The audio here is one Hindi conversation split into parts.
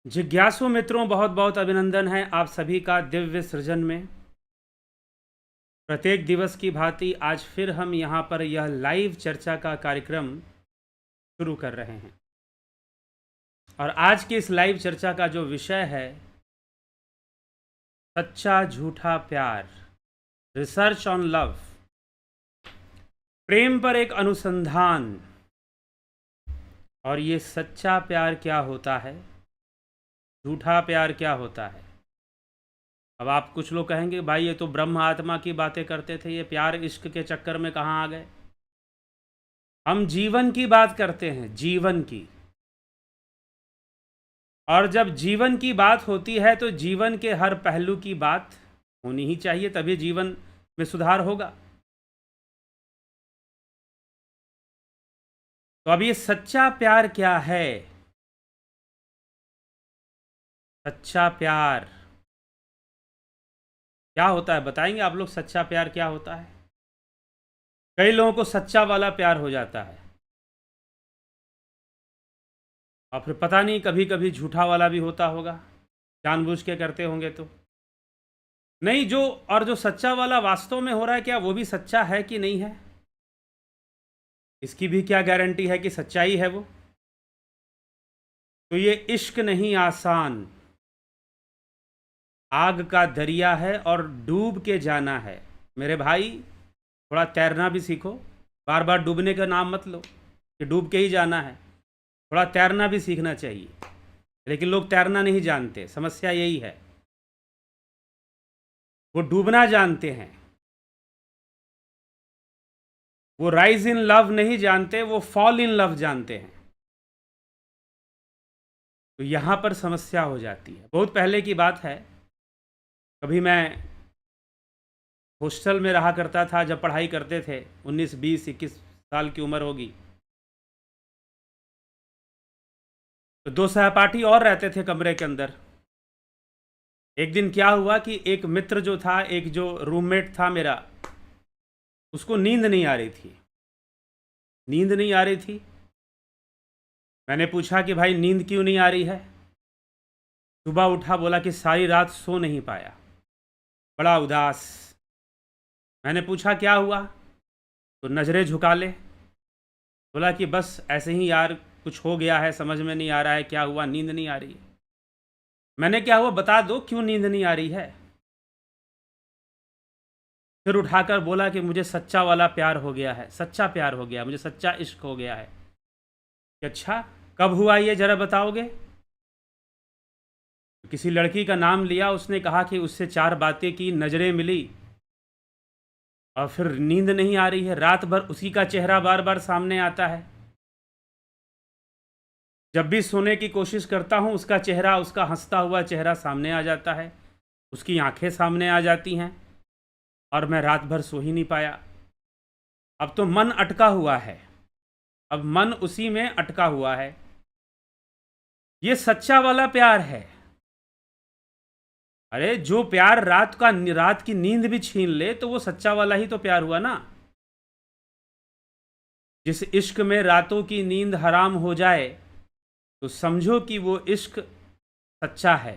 जिज्ञासु मित्रों, बहुत बहुत अभिनंदन है आप सभी का दिव्य सृजन में। प्रत्येक दिवस की भांति आज फिर हम यहाँ पर यह लाइव चर्चा का कार्यक्रम शुरू कर रहे हैं। और आज की इस लाइव चर्चा का जो विषय है, सच्चा झूठा प्यार, रिसर्च ऑन लव, प्रेम पर एक अनुसंधान। और ये सच्चा प्यार क्या होता है, झूठा प्यार क्या होता है। अब आप कुछ लोग कहेंगे, भाई ये तो ब्रह्म आत्मा की बातें करते थे, ये प्यार इश्क के चक्कर में कहाँ आ गए। हम जीवन की बात करते हैं, जीवन की। और जब जीवन की बात होती है तो जीवन के हर पहलू की बात होनी ही चाहिए, तभी जीवन में सुधार होगा। तो अब ये सच्चा प्यार क्या है? सच्चा प्यार क्या होता है बताएंगे आप लोग? सच्चा प्यार क्या होता है? कई लोगों को सच्चा वाला प्यार हो जाता है और फिर पता नहीं, कभी कभी झूठा वाला भी होता होगा, जानबूझ के करते होंगे तो नहीं। जो सच्चा वाला वास्तव में हो रहा है, क्या वो भी सच्चा है कि नहीं है, इसकी भी क्या गारंटी है कि सच्चाई है वो? तो ये इश्क नहीं आसान, आग का दरिया है और डूब के जाना है। मेरे भाई, थोड़ा तैरना भी सीखो। बार बार डूबने का नाम मत लो कि डूब के ही जाना है। थोड़ा तैरना भी सीखना चाहिए, लेकिन लोग तैरना नहीं जानते, समस्या यही है। वो डूबना जानते हैं, वो राइज इन लव नहीं जानते, वो फॉल इन लव जानते हैं। तो यहां पर समस्या हो जाती है। बहुत पहले की बात है, कभी मैं हॉस्टल में रहा करता था, जब पढ़ाई करते थे, 19 20 21 साल की उम्र होगी। तो दो सहपाठी और रहते थे कमरे के अंदर। एक दिन क्या हुआ कि एक मित्र जो था, एक जो रूममेट था मेरा, उसको नींद नहीं आ रही थी। नींद नहीं आ रही थी। मैंने पूछा कि भाई नींद क्यों नहीं आ रही है? सुबह उठा, बोला कि सारी रात सो नहीं पाया, बड़ा उदास। मैंने पूछा क्या हुआ, तो नज़रें झुका ले, बोला कि बस ऐसे ही यार, कुछ हो गया है, समझ में नहीं आ रहा है क्या हुआ, नींद नहीं आ रही है। मैंने क्या हुआ बता दो, क्यों नींद नहीं आ रही है? फिर उठाकर बोला कि मुझे सच्चा वाला प्यार हो गया है, सच्चा प्यार हो गया, मुझे सच्चा इश्क हो गया है। कि अच्छा, कब हुआ ये, जरा बताओगे? किसी लड़की का नाम लिया, उसने कहा कि उससे 4 बातें की, नज़रें मिली, और फिर नींद नहीं आ रही है। रात भर उसी का चेहरा बार बार सामने आता है। जब भी सोने की कोशिश करता हूँ, उसका चेहरा, उसका हंसता हुआ चेहरा सामने आ जाता है, उसकी आंखें सामने आ जाती हैं, और मैं रात भर सो ही नहीं पाया। अब तो मन अटका हुआ है, अब मन उसी में अटका हुआ है। ये सच्चा वाला प्यार है। अरे जो प्यार रात की नींद भी छीन ले, तो वो सच्चा वाला ही तो प्यार हुआ ना। जिस इश्क में रातों की नींद हराम हो जाए, तो समझो कि वो इश्क सच्चा है।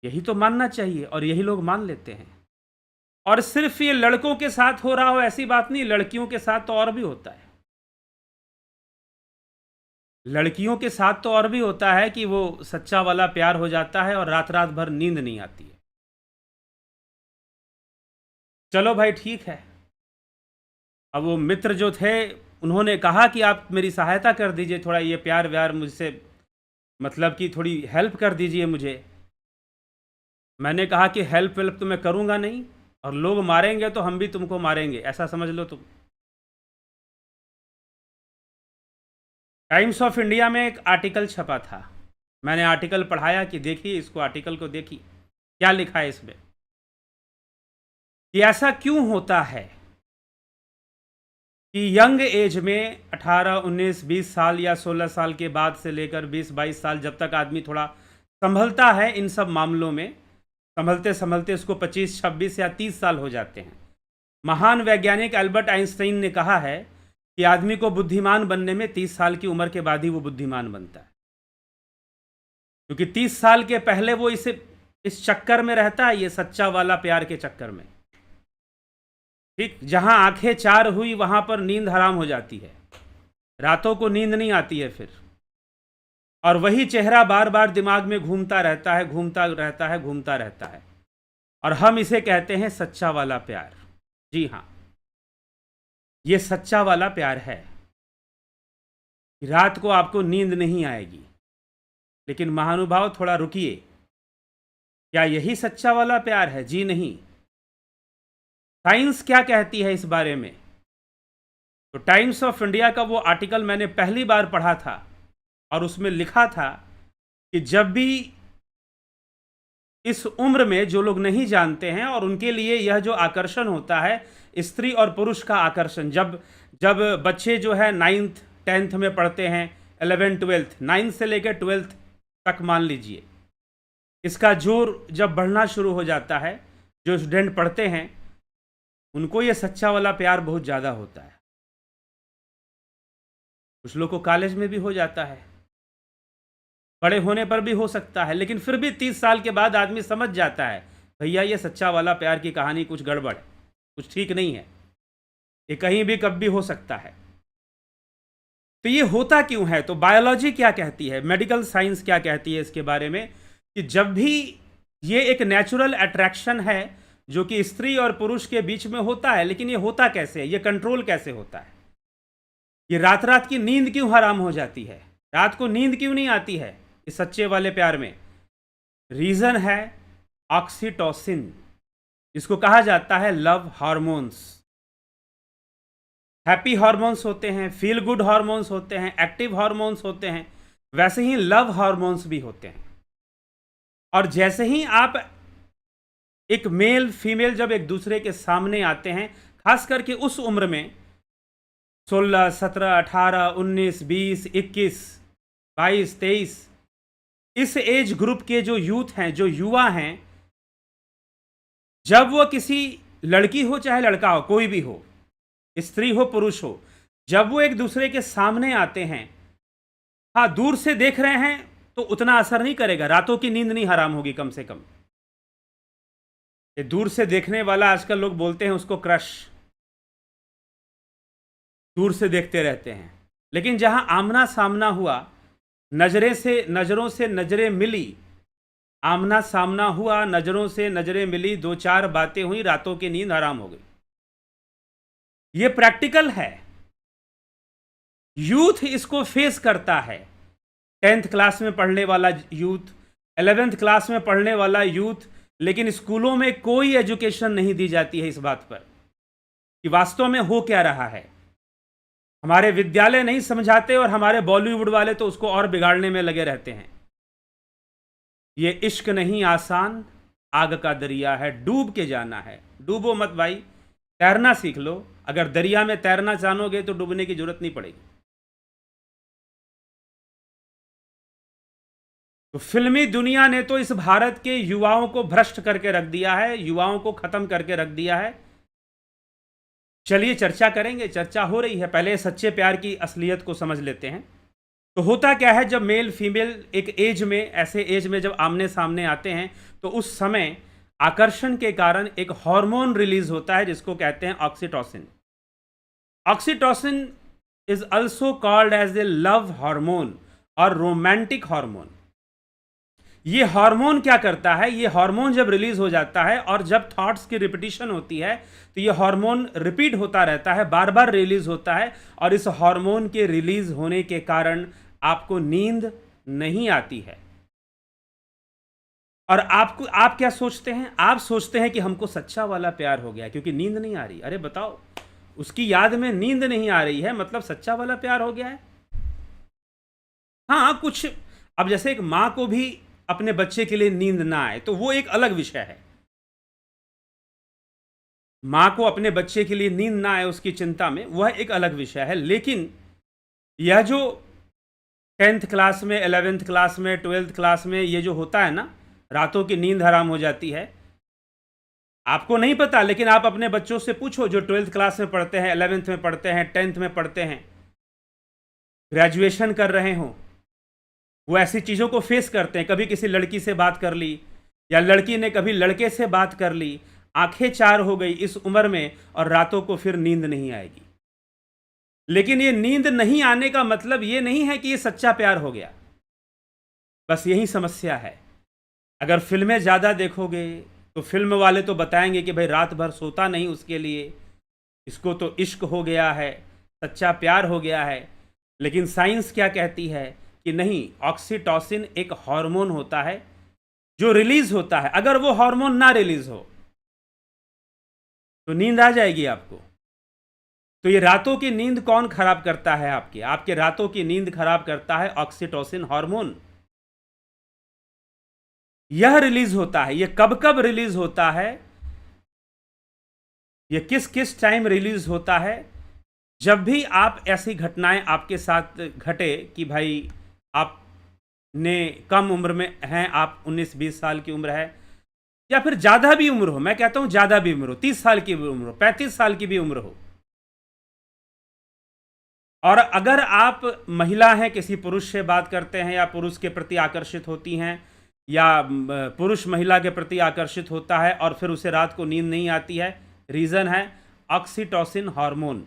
यही तो मानना चाहिए, और यही लोग मान लेते हैं। और सिर्फ ये लड़कों के साथ हो रहा हो ऐसी बात नहीं, लड़कियों के साथ तो और भी होता है। लड़कियों के साथ तो और भी होता है कि वो सच्चा वाला प्यार हो जाता है और रात रात भर नींद नहीं आती है। चलो भाई, ठीक है। अब वो मित्र जो थे, उन्होंने कहा कि आप मेरी सहायता कर दीजिए, थोड़ा ये प्यार व्यार मुझसे, मतलब कि थोड़ी हेल्प कर दीजिए मुझे। मैंने कहा कि हेल्प वेल्प तो मैं करूँगा नहीं, और लोग मारेंगे तो हम भी तुमको मारेंगे, ऐसा समझ लो तुम। टाइम्स ऑफ इंडिया में एक आर्टिकल छपा था। मैंने आर्टिकल पढ़ाया कि देखिए इसको, आर्टिकल को देखिए क्या लिखा है इसमें, कि ऐसा क्यों होता है कि यंग एज में 18 19 20 साल या 16 साल के बाद से लेकर 20 22 साल, जब तक आदमी थोड़ा संभलता है इन सब मामलों में, संभलते संभलते उसको 25 26 या 30 साल हो जाते हैं। महान वैज्ञानिक अल्बर्ट आइंस्टाइन ने कहा है कि आदमी को बुद्धिमान बनने में 30 साल की उम्र के बाद ही वो बुद्धिमान बनता है। क्योंकि 30 साल के पहले वो इस चक्कर में रहता है, ये सच्चा वाला प्यार के चक्कर में। ठीक, जहां आंखें चार हुई वहां पर नींद हराम हो जाती है, रातों को नींद नहीं आती है फिर, और वही चेहरा बार बार दिमाग में घूमता रहता है, घूमता रहता है, घूमता रहता है, और हम इसे कहते हैं सच्चा वाला प्यार। जी हाँ, ये सच्चा वाला प्यार है। रात को आपको नींद नहीं आएगी, लेकिन महानुभाव थोड़ा रुकिए, क्या यही सच्चा वाला प्यार है? जी नहीं। साइंस क्या कहती है इस बारे में? तो टाइम्स ऑफ इंडिया का वो आर्टिकल मैंने पहली बार पढ़ा था, और उसमें लिखा था कि जब भी इस उम्र में जो लोग नहीं जानते हैं, और उनके लिए यह जो आकर्षण होता है स्त्री और पुरुष का आकर्षण, जब जब बच्चे जो है 9th 10th में पढ़ते हैं, 11th 12th, 9th से लेकर 12th तक मान लीजिए, इसका जोर जब बढ़ना शुरू हो जाता है, जो स्टूडेंट पढ़ते हैं उनको ये सच्चा वाला प्यार बहुत ज़्यादा होता है। कुछ लोग को कॉलेज में भी हो जाता है, बड़े होने पर भी हो सकता है, लेकिन फिर भी 30 साल के बाद आदमी समझ जाता है भैया ये सच्चा वाला प्यार की कहानी कुछ गड़बड़ है, कुछ ठीक नहीं है, ये कहीं भी कब भी हो सकता है। तो ये होता क्यों है? तो बायोलॉजी क्या कहती है, मेडिकल साइंस क्या कहती है इसके बारे में, कि जब भी ये एक नेचुरल अट्रैक्शन है जो कि स्त्री और पुरुष के बीच में होता है, लेकिन ये होता कैसे है, ये कंट्रोल कैसे होता है? ये रात रात की नींद क्यों हराम हो जाती है, रात को नींद क्यों नहीं आती है इस सच्चे वाले प्यार में? रीजन है ऑक्सीटोसिन, जिसको कहा जाता है लव हार्मोन्स। हैप्पी हार्मोन्स होते हैं, फील गुड हार्मोन्स होते हैं, एक्टिव हार्मोन्स होते हैं, वैसे ही लव हार्मोन्स भी होते हैं। और जैसे ही आप एक मेल फीमेल जब एक दूसरे के सामने आते हैं, खास करके उस उम्र में 16, 17, 18, 19, 20, 21, 22, 23, इस एज ग्रुप के जो यूथ हैं, जो युवा हैं, जब वो किसी लड़की हो चाहे लड़का हो, कोई भी हो, स्त्री हो पुरुष हो, जब वो एक दूसरे के सामने आते हैं, हाँ दूर से देख रहे हैं तो उतना असर नहीं करेगा, रातों की नींद नहीं हराम होगी कम से कम। ये दूर से देखने वाला आजकल लोग बोलते हैं उसको क्रश, दूर से देखते रहते हैं, लेकिन जहां आमना सामना हुआ, नजरों से नजरें मिली, आमना सामना हुआ, नजरों से नजरें मिली, दो चार बातें हुई, रातों की नींद हराम हो गई। ये प्रैक्टिकल है, यूथ इसको फेस करता है। 10th क्लास में पढ़ने वाला यूथ, 11th क्लास में पढ़ने वाला यूथ, लेकिन स्कूलों में कोई एजुकेशन नहीं दी जाती है इस बात पर कि वास्तव में हो क्या रहा है। हमारे विद्यालय नहीं समझाते, और हमारे बॉलीवुड वाले तो उसको और बिगाड़ने में लगे रहते हैं। ये इश्क नहीं आसान, आग का दरिया है, डूब के जाना है। डूबो मत भाई, तैरना सीख लो। अगर दरिया में तैरना जानोगे तो डूबने की जरूरत नहीं पड़ेगी। तो फिल्मी दुनिया ने तो इस भारत के युवाओं को भ्रष्ट करके रख दिया है, युवाओं को खत्म करके रख दिया है। चलिए चर्चा करेंगे, चर्चा हो रही है, पहले सच्चे प्यार की असलियत को समझ लेते हैं। तो होता क्या है, जब मेल फीमेल एक एज में, ऐसे एज में जब आमने सामने आते हैं, तो उस समय आकर्षण के कारण एक हार्मोन रिलीज होता है जिसको कहते हैं oxytocin. Oxytocin is also called as a love hormone और रोमांटिक हार्मोन। ये हार्मोन क्या करता है, ये हार्मोन जब रिलीज हो जाता है और जब थॉट्स की रिपीटिशन होती है, तो ये हार्मोन रिपीट होता रहता है, बार बार रिलीज होता है, और इस हार्मोन के रिलीज होने के कारण आपको नींद नहीं आती है। और आप क्या सोचते हैं? आप सोचते हैं कि हमको सच्चा वाला प्यार हो गया क्योंकि नींद नहीं आ रही। अरे बताओ, उसकी याद में नींद नहीं आ रही है, मतलब सच्चा वाला प्यार हो गया है? हाँ कुछ, अब जैसे एक मां को भी अपने बच्चे के लिए नींद ना आए तो वो एक अलग विषय है। मां को अपने बच्चे के लिए नींद ना आए उसकी चिंता में, वह एक अलग विषय है। लेकिन यह जो 10th क्लास में, 11th क्लास में, 12th क्लास में ये जो होता है ना, रातों की नींद हराम हो जाती है, आपको नहीं पता, लेकिन आप अपने बच्चों से पूछो जो 12th क्लास में पढ़ते हैं, 11th में पढ़ते हैं, 10th में पढ़ते हैं, ग्रेजुएशन कर रहे हो, वो ऐसी चीज़ों को फेस करते हैं, कभी किसी लड़की से बात कर ली या लड़की ने कभी लड़के से बात कर ली, आंखें चार हो गई इस उम्र में और रातों को फिर नींद नहीं आएगी। लेकिन ये नींद नहीं आने का मतलब ये नहीं है कि ये सच्चा प्यार हो गया, बस यही समस्या है। अगर फिल्में ज़्यादा देखोगे तो फिल्म वाले तो बताएंगे कि भाई रात भर सोता नहीं उसके लिए, इसको तो इश्क हो गया है, सच्चा प्यार हो गया है। लेकिन साइंस क्या कहती है कि नहीं, ऑक्सीटोसिन एक हार्मोन होता है जो रिलीज होता है। अगर वो हार्मोन ना रिलीज हो तो नींद आ जाएगी आपको। तो ये रातों की नींद कौन खराब करता है? आपके रातों की नींद खराब करता है ऑक्सीटोसिन हार्मोन। यह रिलीज होता है। ये कब कब रिलीज होता है, ये किस किस टाइम रिलीज होता है? जब भी आप ऐसी घटनाएं आपके साथ घटे कि भाई आपने कम उम्र में हैं, आप 19-20 साल की उम्र है या फिर ज़्यादा भी उम्र हो, मैं कहता हूं ज़्यादा भी उम्र हो, 30 साल की भी उम्र हो, 35 साल की भी उम्र हो, और अगर आप महिला हैं, किसी पुरुष से बात करते हैं या पुरुष के प्रति आकर्षित होती हैं या पुरुष महिला के प्रति आकर्षित होता है और फिर उसे रात को नींद नहीं आती है, रीज़न है ऑक्सीटोसिन हार्मोन।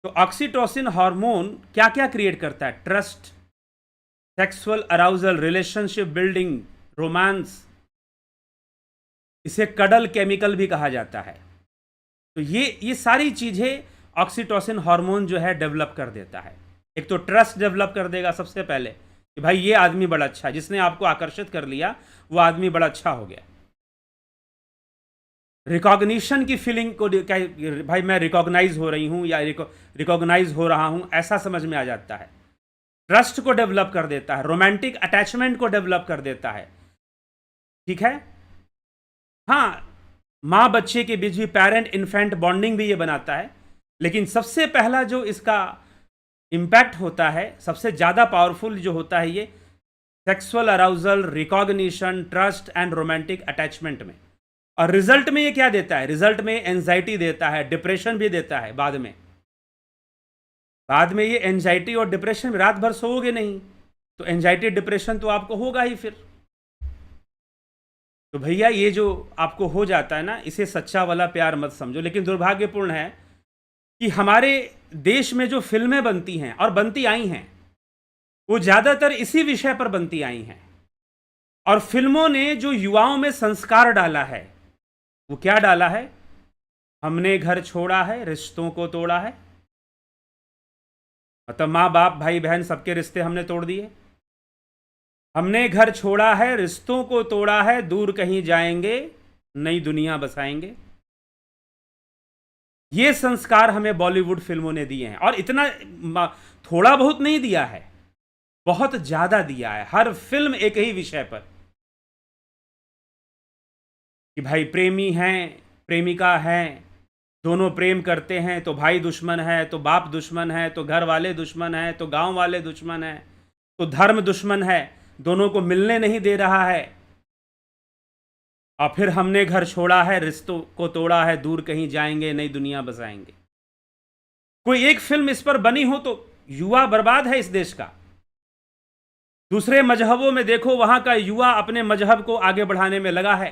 तो ऑक्सीटोसिन हार्मोन क्या क्या क्रिएट करता है? Trust, sexual arousal, relationship building, romance, इसे कडल केमिकल भी कहा जाता है। तो ये सारी चीज़ें ऑक्सीटोसिन हार्मोन जो है डेवलप कर देता है। एक तो ट्रस्ट डेवलप कर देगा सबसे पहले कि भाई ये आदमी बड़ा अच्छा है, जिसने आपको आकर्षित कर लिया वो आदमी बड़ा अच्छा हो गया। रिकॉग्निशन की फीलिंग को, भाई मैं रिकॉग्नाइज हो रही हूं या रिकॉग्नाइज हो रहा हूं, ऐसा समझ में आ जाता है। ट्रस्ट को डेवलप कर देता है, रोमांटिक अटैचमेंट को डेवलप कर देता है। ठीक है, हाँ, माँ बच्चे के बीच भी पेरेंट इन्फेंट बॉन्डिंग भी ये बनाता है। लेकिन सबसे पहला जो इसका इम्पैक्ट होता है, सबसे ज़्यादा पावरफुल जो होता है, ये sexual arousal, recognition, trust and romantic attachment में। और रिजल्ट में ये क्या देता है? रिजल्ट में एंजाइटी देता है, डिप्रेशन भी देता है। बाद में ये एंजाइटी और डिप्रेशन, रात भर सोओगे नहीं तो एंजाइटी डिप्रेशन तो आपको होगा ही फिर। तो भैया ये जो आपको हो जाता है ना, इसे सच्चा वाला प्यार मत समझो। लेकिन दुर्भाग्यपूर्ण है कि हमारे देश में जो फिल्में बनती हैं और बनती आई हैं, वो ज़्यादातर इसी विषय पर बनती आई हैं। और फिल्मों ने जो युवाओं में संस्कार डाला है, वो क्या डाला है? हमने घर छोड़ा है, रिश्तों को तोड़ा है। मतलब माँ बाप, भाई बहन, सबके रिश्ते हमने तोड़ दिए। हमने घर छोड़ा है, रिश्तों को तोड़ा है, दूर कहीं जाएंगे, नई दुनिया बसाएंगे। ये संस्कार हमें बॉलीवुड फिल्मों ने दिए हैं। और इतना थोड़ा बहुत नहीं दिया है, बहुत ज्यादा दिया है। हर फिल्म एक ही विषय पर कि भाई प्रेमी हैं, प्रेमिका हैं, दोनों प्रेम करते हैं तो भाई दुश्मन है, तो बाप दुश्मन है, तो घर वाले दुश्मन है, तो गांव वाले दुश्मन है, तो धर्म दुश्मन है, दोनों को मिलने नहीं दे रहा है। और फिर हमने घर छोड़ा है, रिश्तों को तोड़ा है, दूर कहीं जाएंगे, नई दुनिया बसाएंगे। कोई एक फिल्म इस पर बनी हो तो युवा बर्बाद है इस देश का। दूसरे मजहबों में देखो, वहां का युवा अपने मजहब को आगे बढ़ाने में लगा है।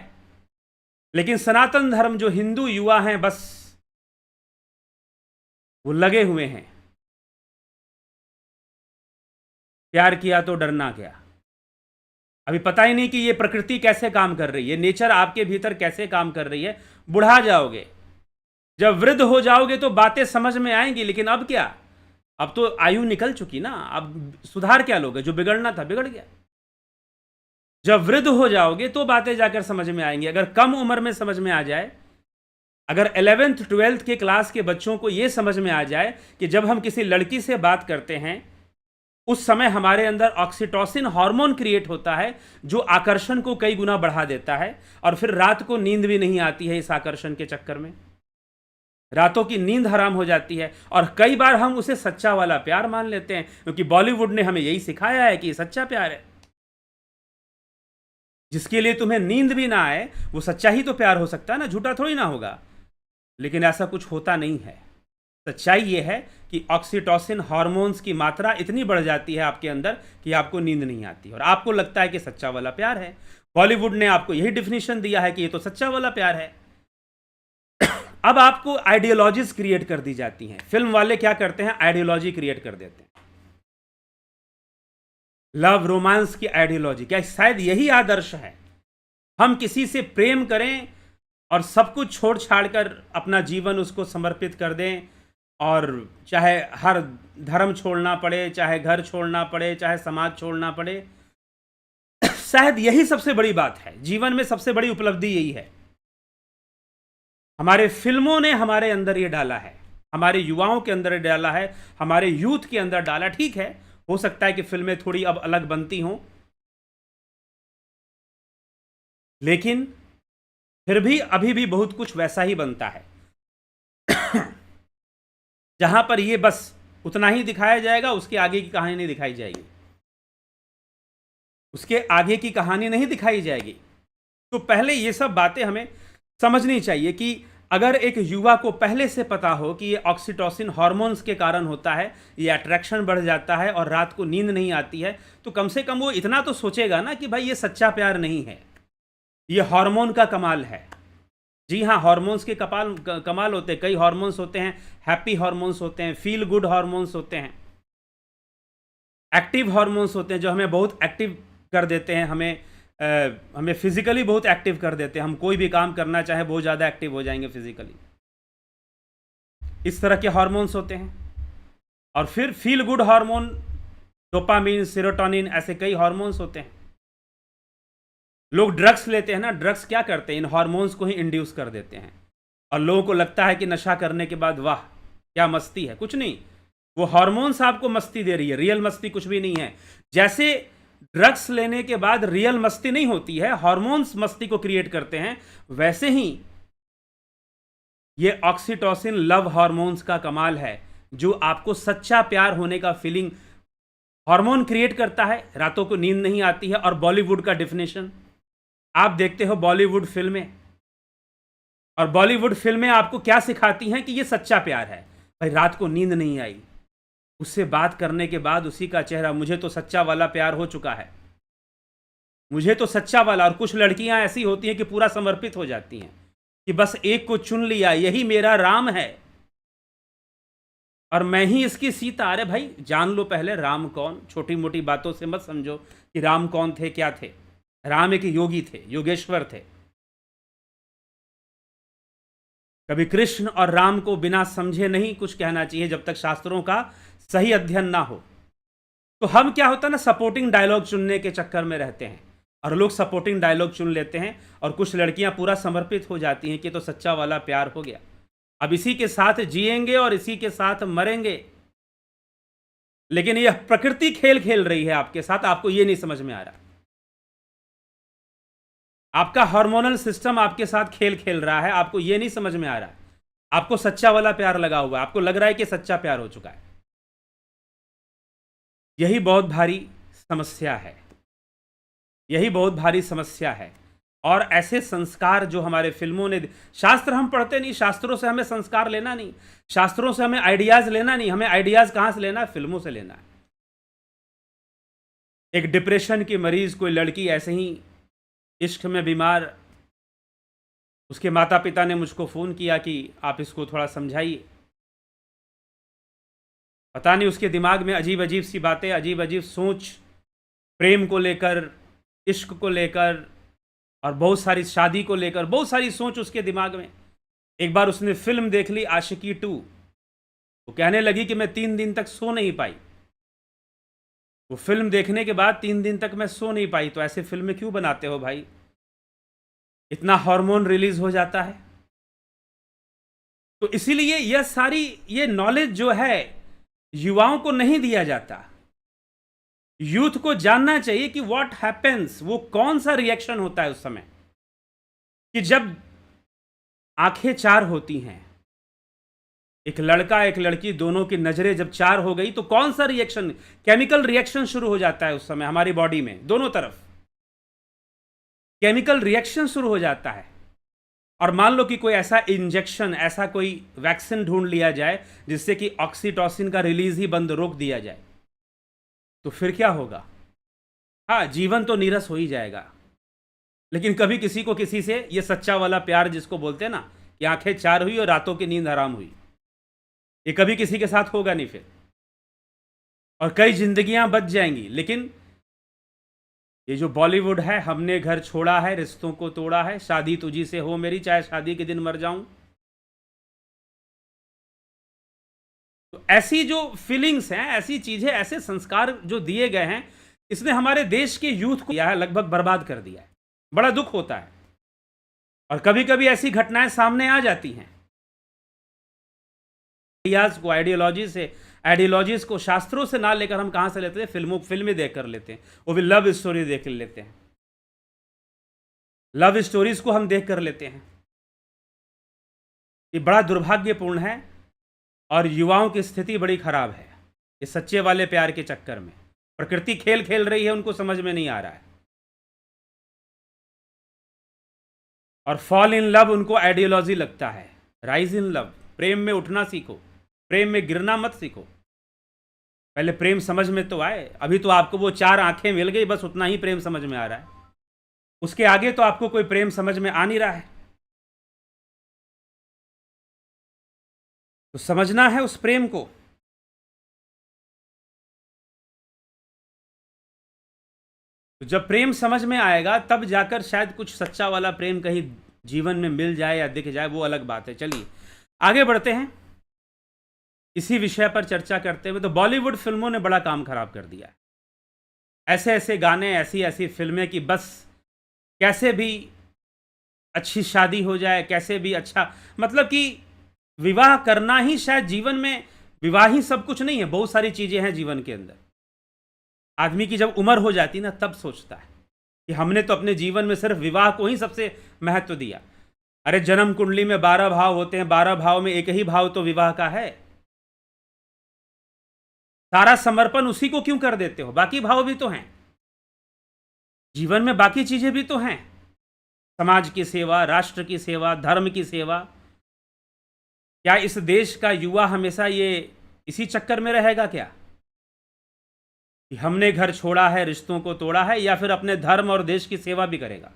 लेकिन सनातन धर्म जो हिंदू युवा हैं, बस वो लगे हुए हैं। प्यार किया तो डरना क्या। अभी पता ही नहीं कि ये प्रकृति कैसे काम कर रही है, नेचर आपके भीतर कैसे काम कर रही है। बुढ़ा जाओगे, जब वृद्ध हो जाओगे तो बातें समझ में आएंगी। लेकिन अब क्या, अब तो आयु निकल चुकी ना, अब सुधार क्या लोगे? जो बिगड़ना था बिगड़ गया। जब वृद्ध हो जाओगे तो बातें जाकर समझ में आएंगी। अगर कम उम्र में समझ में आ जाए, अगर 11th 12th के क्लास के बच्चों को यह समझ में आ जाए कि जब हम किसी लड़की से बात करते हैं उस समय हमारे अंदर ऑक्सीटोसिन हार्मोन क्रिएट होता है जो आकर्षण को कई गुना बढ़ा देता है, और फिर रात को नींद भी नहीं आती है। इस आकर्षण के चक्कर में रातों की नींद हराम हो जाती है। और कई बार हम उसे सच्चा वाला प्यार मान लेते हैं, क्योंकि बॉलीवुड ने हमें यही सिखाया है कि सच्चा प्यार है। जिसके लिए तुम्हें नींद भी ना आए वो सच्चा ही तो प्यार हो सकता है ना, झूठा थोड़ी ना होगा। लेकिन ऐसा कुछ होता नहीं है। सच्चाई ये है कि ऑक्सीटोसिन हार्मोन्स की मात्रा इतनी बढ़ जाती है आपके अंदर कि आपको नींद नहीं आती और आपको लगता है कि सच्चा वाला प्यार है। बॉलीवुड ने आपको यही डिफिनेशन दिया है कि ये तो सच्चा वाला प्यार है। अब आपको आइडियोलॉजीज क्रिएट कर दी जाती हैं। फिल्म वाले क्या करते हैं, आइडियोलॉजी क्रिएट कर देते हैं, लव रोमांस की आइडियोलॉजी। क्या शायद यही आदर्श है, हम किसी से प्रेम करें और सब कुछ छोड़ छाड़ कर अपना जीवन उसको समर्पित कर दें, और चाहे हर धर्म छोड़ना पड़े, चाहे घर छोड़ना पड़े, चाहे समाज छोड़ना पड़े। शायद यही सबसे बड़ी बात है, जीवन में सबसे बड़ी उपलब्धि यही है। हमारे फिल्मों ने हमारे अंदर ये डाला है, हमारे युवाओं के अंदर डाला है, हमारे यूथ के अंदर डाला। ठीक है, हो सकता है कि फिल्में थोड़ी अब अलग बनती हों, लेकिन फिर भी अभी भी बहुत कुछ वैसा ही बनता है जहां पर ये बस उतना ही दिखाया जाएगा, उसके आगे की कहानी नहीं दिखाई जाएगी, उसके आगे की कहानी नहीं दिखाई जाएगी। तो पहले ये सब बातें हमें समझनी चाहिए कि अगर एक युवा को पहले से पता हो कि ये ऑक्सीटोसिन हार्मोन्स के कारण होता है, ये अट्रैक्शन बढ़ जाता है और रात को नींद नहीं आती है, तो कम से कम वो इतना तो सोचेगा ना कि भाई ये सच्चा प्यार नहीं है, ये हार्मोन का कमाल है। जी हाँ, हार्मोन्स के कमाल होते हैं। कई हार्मोन्स होते हैं, हैप्पी हार्मोन्स होते हैं, फील गुड हार्मोन्स होते हैं, एक्टिव हार्मोन्स होते हैं जो हमें बहुत एक्टिव कर देते हैं, हमें फिजिकली बहुत एक्टिव कर देते हैं। हम कोई भी काम करना चाहे बहुत ज़्यादा एक्टिव हो जाएंगे फिजिकली, इस तरह के हार्मोन्स होते हैं। और फिर feel good hormone, dopamine, serotonin, ऐसे कई हार्मोन्स होते हैं। लोग ड्रग्स लेते हैं ना, ड्रग्स क्या करते हैं, इन हार्मोन्स को ही इंड्यूस कर देते हैं और लोगों को लगता है कि नशा करने के बाद वाह क्या मस्ती है। कुछ नहीं, वो हार्मोन्स आपको मस्ती दे रही है, रियल मस्ती कुछ भी नहीं है। जैसे ड्रग्स लेने के बाद रियल मस्ती नहीं होती है, हार्मोन्स मस्ती को क्रिएट करते हैं, वैसे ही ये ऑक्सीटोसिन लव हार्मोन्स का कमाल है जो आपको सच्चा प्यार होने का फीलिंग हार्मोन क्रिएट करता है। रातों को नींद नहीं आती है। और बॉलीवुड का डेफिनेशन आप देखते हो, बॉलीवुड फिल्में, और बॉलीवुड फिल्में आपको क्या सिखाती हैं कि ये सच्चा प्यार है। भाई रात को नींद नहीं आई, उससे बात करने के बाद उसी का चेहरा, मुझे तो सच्चा वाला प्यार हो चुका है, मुझे तो सच्चा वाला। और कुछ लड़कियां ऐसी होती हैं कि पूरा समर्पित हो जाती हैं कि बस एक को चुन लिया, यही मेरा राम है और मैं ही इसकी सीता। अरे भाई जान लो पहले राम कौन, छोटी मोटी बातों से मत समझो कि राम कौन थे, क्या थे। राम एक योगी थे, योगेश्वर थे। कभी कृष्ण और राम को बिना समझे नहीं कुछ कहना चाहिए जब तक शास्त्रों का सही अध्ययन ना हो। तो हम क्या होता है ना, सपोर्टिंग डायलॉग चुनने के चक्कर में रहते हैं और लोग सपोर्टिंग डायलॉग चुन लेते हैं और कुछ लड़कियां पूरा समर्पित हो जाती हैं कि तो सच्चा वाला प्यार हो गया, अब इसी के साथ जिएंगे और इसी के साथ मरेंगे। लेकिन यह प्रकृति खेल खेल रही है आपके साथ, आपको यह नहीं समझ में आ रहा। आपका हार्मोनल सिस्टम आपके साथ खेल खेल रहा है, आपको यह नहीं समझ में आ रहा। आपको सच्चा वाला प्यार लगा हुआ है, आपको लग रहा है कि सच्चा प्यार हो चुका है। यही बहुत भारी समस्या है, यही बहुत भारी समस्या है। और ऐसे संस्कार जो हमारे फिल्मों ने, शास्त्र हम पढ़ते नहीं, शास्त्रों से हमें संस्कार लेना नहीं, शास्त्रों से हमें आइडियाज लेना नहीं। हमें आइडियाज कहां से लेना है, फिल्मों से लेना है। एक डिप्रेशन की मरीज, कोई लड़की ऐसे ही इश्क में बीमार, उसके माता पिता ने मुझको फ़ोन किया कि आप इसको थोड़ा समझाइए। पता नहीं उसके दिमाग में अजीब अजीब सी बातें, अजीब अजीब सोच, प्रेम को लेकर, इश्क को लेकर और बहुत सारी शादी को लेकर बहुत सारी सोच उसके दिमाग में। एक बार उसने फिल्म देख ली आशिकी 2, वो कहने लगी कि मैं 3 दिन तक सो नहीं पाई। वो फिल्म देखने के बाद 3 दिन तक मैं सो नहीं पाई। तो ऐसे फिल्में क्यों बनाते हो भाई, इतना हार्मोन रिलीज हो जाता है। तो इसीलिए यह सारी ये नॉलेज जो है युवाओं को नहीं दिया जाता। यूथ को जानना चाहिए कि व्हाट हैपेंस, वो कौन सा रिएक्शन होता है उस समय कि जब आंखें चार होती हैं, एक लड़का एक लड़की, दोनों की नजरें जब चार हो गई तो कौन सा रिएक्शन, केमिकल रिएक्शन शुरू हो जाता है उस समय हमारी बॉडी में, दोनों तरफ केमिकल रिएक्शन शुरू हो जाता है। और मान लो कि कोई ऐसा इंजेक्शन, ऐसा कोई वैक्सीन ढूंढ लिया जाए जिससे कि ऑक्सीटोसिन का रिलीज ही बंद रोक दिया जाए, तो फिर क्या होगा? हाँ, जीवन तो नीरस हो ही जाएगा, लेकिन कभी किसी को किसी से ये सच्चा वाला प्यार जिसको बोलते हैं ना कि आंखें चार हुई और रातों की नींद हराम हुई, ये कभी किसी के साथ होगा नहीं फिर। और कई जिंदगियां बच जाएंगी। लेकिन ये जो बॉलीवुड है, हमने घर छोड़ा है, रिश्तों को तोड़ा है, शादी तुझी से हो मेरी, चाहे शादी के दिन मर जाऊं, तो ऐसी जो फीलिंग्स हैं, ऐसी चीजें, ऐसे संस्कार जो दिए गए हैं, इसने हमारे देश के यूथ को यह लगभग बर्बाद कर दिया है। बड़ा दुख होता है। और कभी कभी ऐसी घटनाएं सामने आ जाती हैं, को आइडियोलॉजी से, आइडियोलॉजीज को शास्त्रों से ना लेकर हम कहां से लेते हैं? फिल्में देख कर लेते हैं, वो भी लव स्टोरी देख लेते हैं, लव स्टोरीज को हम देख कर लेते हैं। ये बड़ा दुर्भाग्यपूर्ण है और युवाओं की स्थिति बड़ी खराब है ये सच्चे वाले प्यार के चक्कर में। प्रकृति खेल खेल रही है, उनको समझ में नहीं आ रहा है। और फॉल इन लव उनको आइडियोलॉजी लगता है। राइज इन लव, प्रेम में उठना सीखो, प्रेम में गिरना मत सीखो। पहले प्रेम समझ में तो आए। अभी तो आपको वो 4 आंखें मिल गई, बस उतना ही प्रेम समझ में आ रहा है। उसके आगे तो आपको कोई प्रेम समझ में आ नहीं रहा है। तो समझना है उस प्रेम को। तो जब प्रेम समझ में आएगा तब जाकर शायद कुछ सच्चा वाला प्रेम कहीं जीवन में मिल जाए या दिख जाए, वो अलग बात है। चलिए आगे बढ़ते हैं इसी विषय पर चर्चा करते हुए। तो बॉलीवुड फिल्मों ने बड़ा काम खराब कर दिया है। ऐसे ऐसे गाने, ऐसी ऐसी फिल्में कि बस कैसे भी अच्छी शादी हो जाए, कैसे भी अच्छा, मतलब कि विवाह करना ही शायद जीवन में, विवाह ही सब कुछ नहीं है, बहुत सारी चीजें हैं जीवन के अंदर। आदमी की जब उम्र हो जाती ना तब सोचता है कि हमने तो अपने जीवन में सिर्फ विवाह को ही सबसे महत्व दिया। अरे जन्म कुंडली में 12 भाव होते हैं, 12 भाव में एक ही भाव तो विवाह का है। सारा समर्पण उसी को क्यों कर देते हो? बाकी भाव भी तो हैं जीवन में, बाकी चीजें भी तो हैं, समाज की सेवा, राष्ट्र की सेवा, धर्म की सेवा। क्या इस देश का युवा हमेशा ये इसी चक्कर में रहेगा क्या कि हमने घर छोड़ा है, रिश्तों को तोड़ा है, या फिर अपने धर्म और देश की सेवा भी करेगा?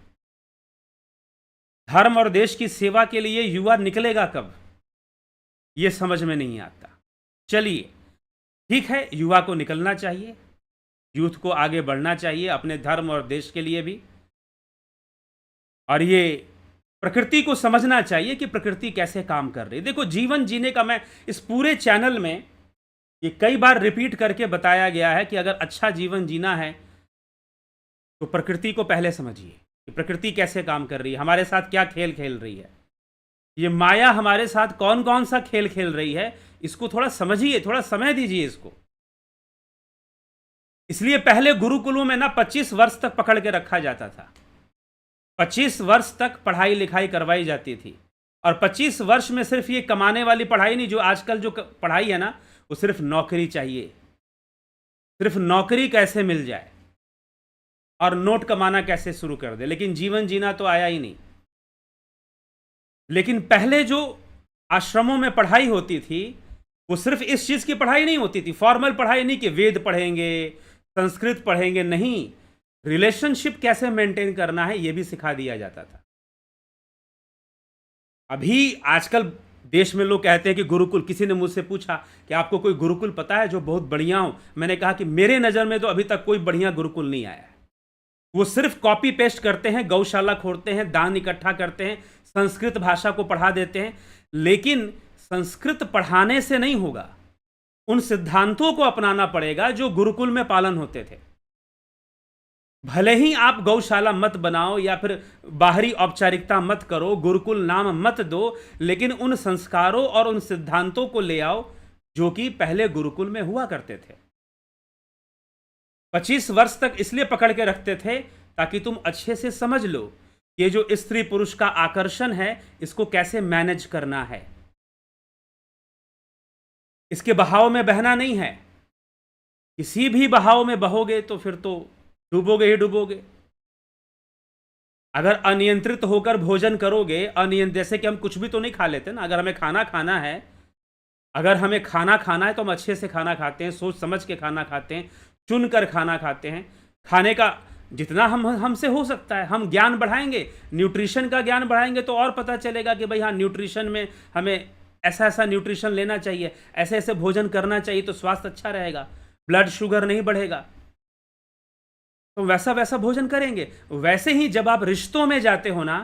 धर्म और देश की सेवा के लिए युवा निकलेगा कब, यह समझ में नहीं आता। चलिए ठीक है, युवा को निकलना चाहिए, यूथ को आगे बढ़ना चाहिए अपने धर्म और देश के लिए भी। और ये प्रकृति को समझना चाहिए कि प्रकृति कैसे काम कर रही है। देखो, जीवन जीने का, मैं इस पूरे चैनल में ये कई बार रिपीट करके बताया गया है कि अगर अच्छा जीवन जीना है तो प्रकृति को पहले समझिए कि प्रकृति कैसे काम कर रही है, हमारे साथ क्या खेल खेल रही है। ये माया हमारे साथ कौन कौन सा खेल खेल रही है, इसको थोड़ा समझिए, थोड़ा समय दीजिए इसको। इसलिए पहले गुरुकुलों में ना 25 वर्ष तक पकड़ के रखा जाता था। 25 वर्ष तक पढ़ाई लिखाई करवाई जाती थी। और 25 वर्ष में सिर्फ ये कमाने वाली पढ़ाई नहीं, जो आजकल जो पढ़ाई है ना, वो सिर्फ नौकरी चाहिए, सिर्फ नौकरी कैसे मिल जाए और नोट कमाना कैसे शुरू कर दे, लेकिन जीवन जीना तो आया ही नहीं। लेकिन पहले जो आश्रमों में पढ़ाई होती थी वो सिर्फ इस चीज की पढ़ाई नहीं होती थी, फॉर्मल पढ़ाई नहीं कि वेद पढ़ेंगे, संस्कृत पढ़ेंगे, नहीं, रिलेशनशिप कैसे मेंटेन करना है ये भी सिखा दिया जाता था। अभी आजकल देश में लोग कहते हैं कि गुरुकुल, किसी ने मुझसे पूछा कि आपको कोई गुरुकुल पता है जो बहुत बढ़िया हो? मैंने कहा कि मेरे नज़र में तो अभी तक कोई बढ़िया गुरुकुल नहीं आया है। वो सिर्फ कॉपी पेस्ट करते हैं, गौशाला खोलते हैं, दान इकट्ठा करते हैं, संस्कृत भाषा को पढ़ा देते हैं। लेकिन संस्कृत पढ़ाने से नहीं होगा, उन सिद्धांतों को अपनाना पड़ेगा जो गुरुकुल में पालन होते थे। भले ही आप गौशाला मत बनाओ या फिर बाहरी औपचारिकता मत करो, गुरुकुल नाम मत दो, लेकिन उन संस्कारों और उन सिद्धांतों को ले आओ जो कि पहले गुरुकुल में हुआ करते थे। 25 वर्ष तक इसलिए पकड़ के रखते थे ताकि तुम अच्छे से समझ लो ये जो स्त्री पुरुष का आकर्षण है इसको कैसे मैनेज करना है। इसके बहाव में बहना नहीं है, किसी भी बहाव में बहोगे तो फिर तो डूबोगे ही डूबोगे। अगर अनियंत्रित होकर भोजन करोगे, जैसे कि हम कुछ भी तो नहीं खा लेते ना। अगर हमें खाना खाना है, तो हम अच्छे से खाना खाते हैं, सोच समझ के खाना खाते हैं, चुन कर खाना खाते हैं। खाने का जितना हमसे हो सकता है हम ज्ञान बढ़ाएंगे, न्यूट्रिशन का ज्ञान बढ़ाएंगे, तो और पता चलेगा कि भाई हाँ, न्यूट्रिशन में हमें ऐसा ऐसा न्यूट्रिशन लेना चाहिए, ऐसे ऐसे भोजन करना चाहिए, तो स्वास्थ्य अच्छा रहेगा, ब्लड शुगर नहीं बढ़ेगा। तो वैसा वैसा भोजन करेंगे। वैसे ही जब आप रिश्तों में जाते हो ना,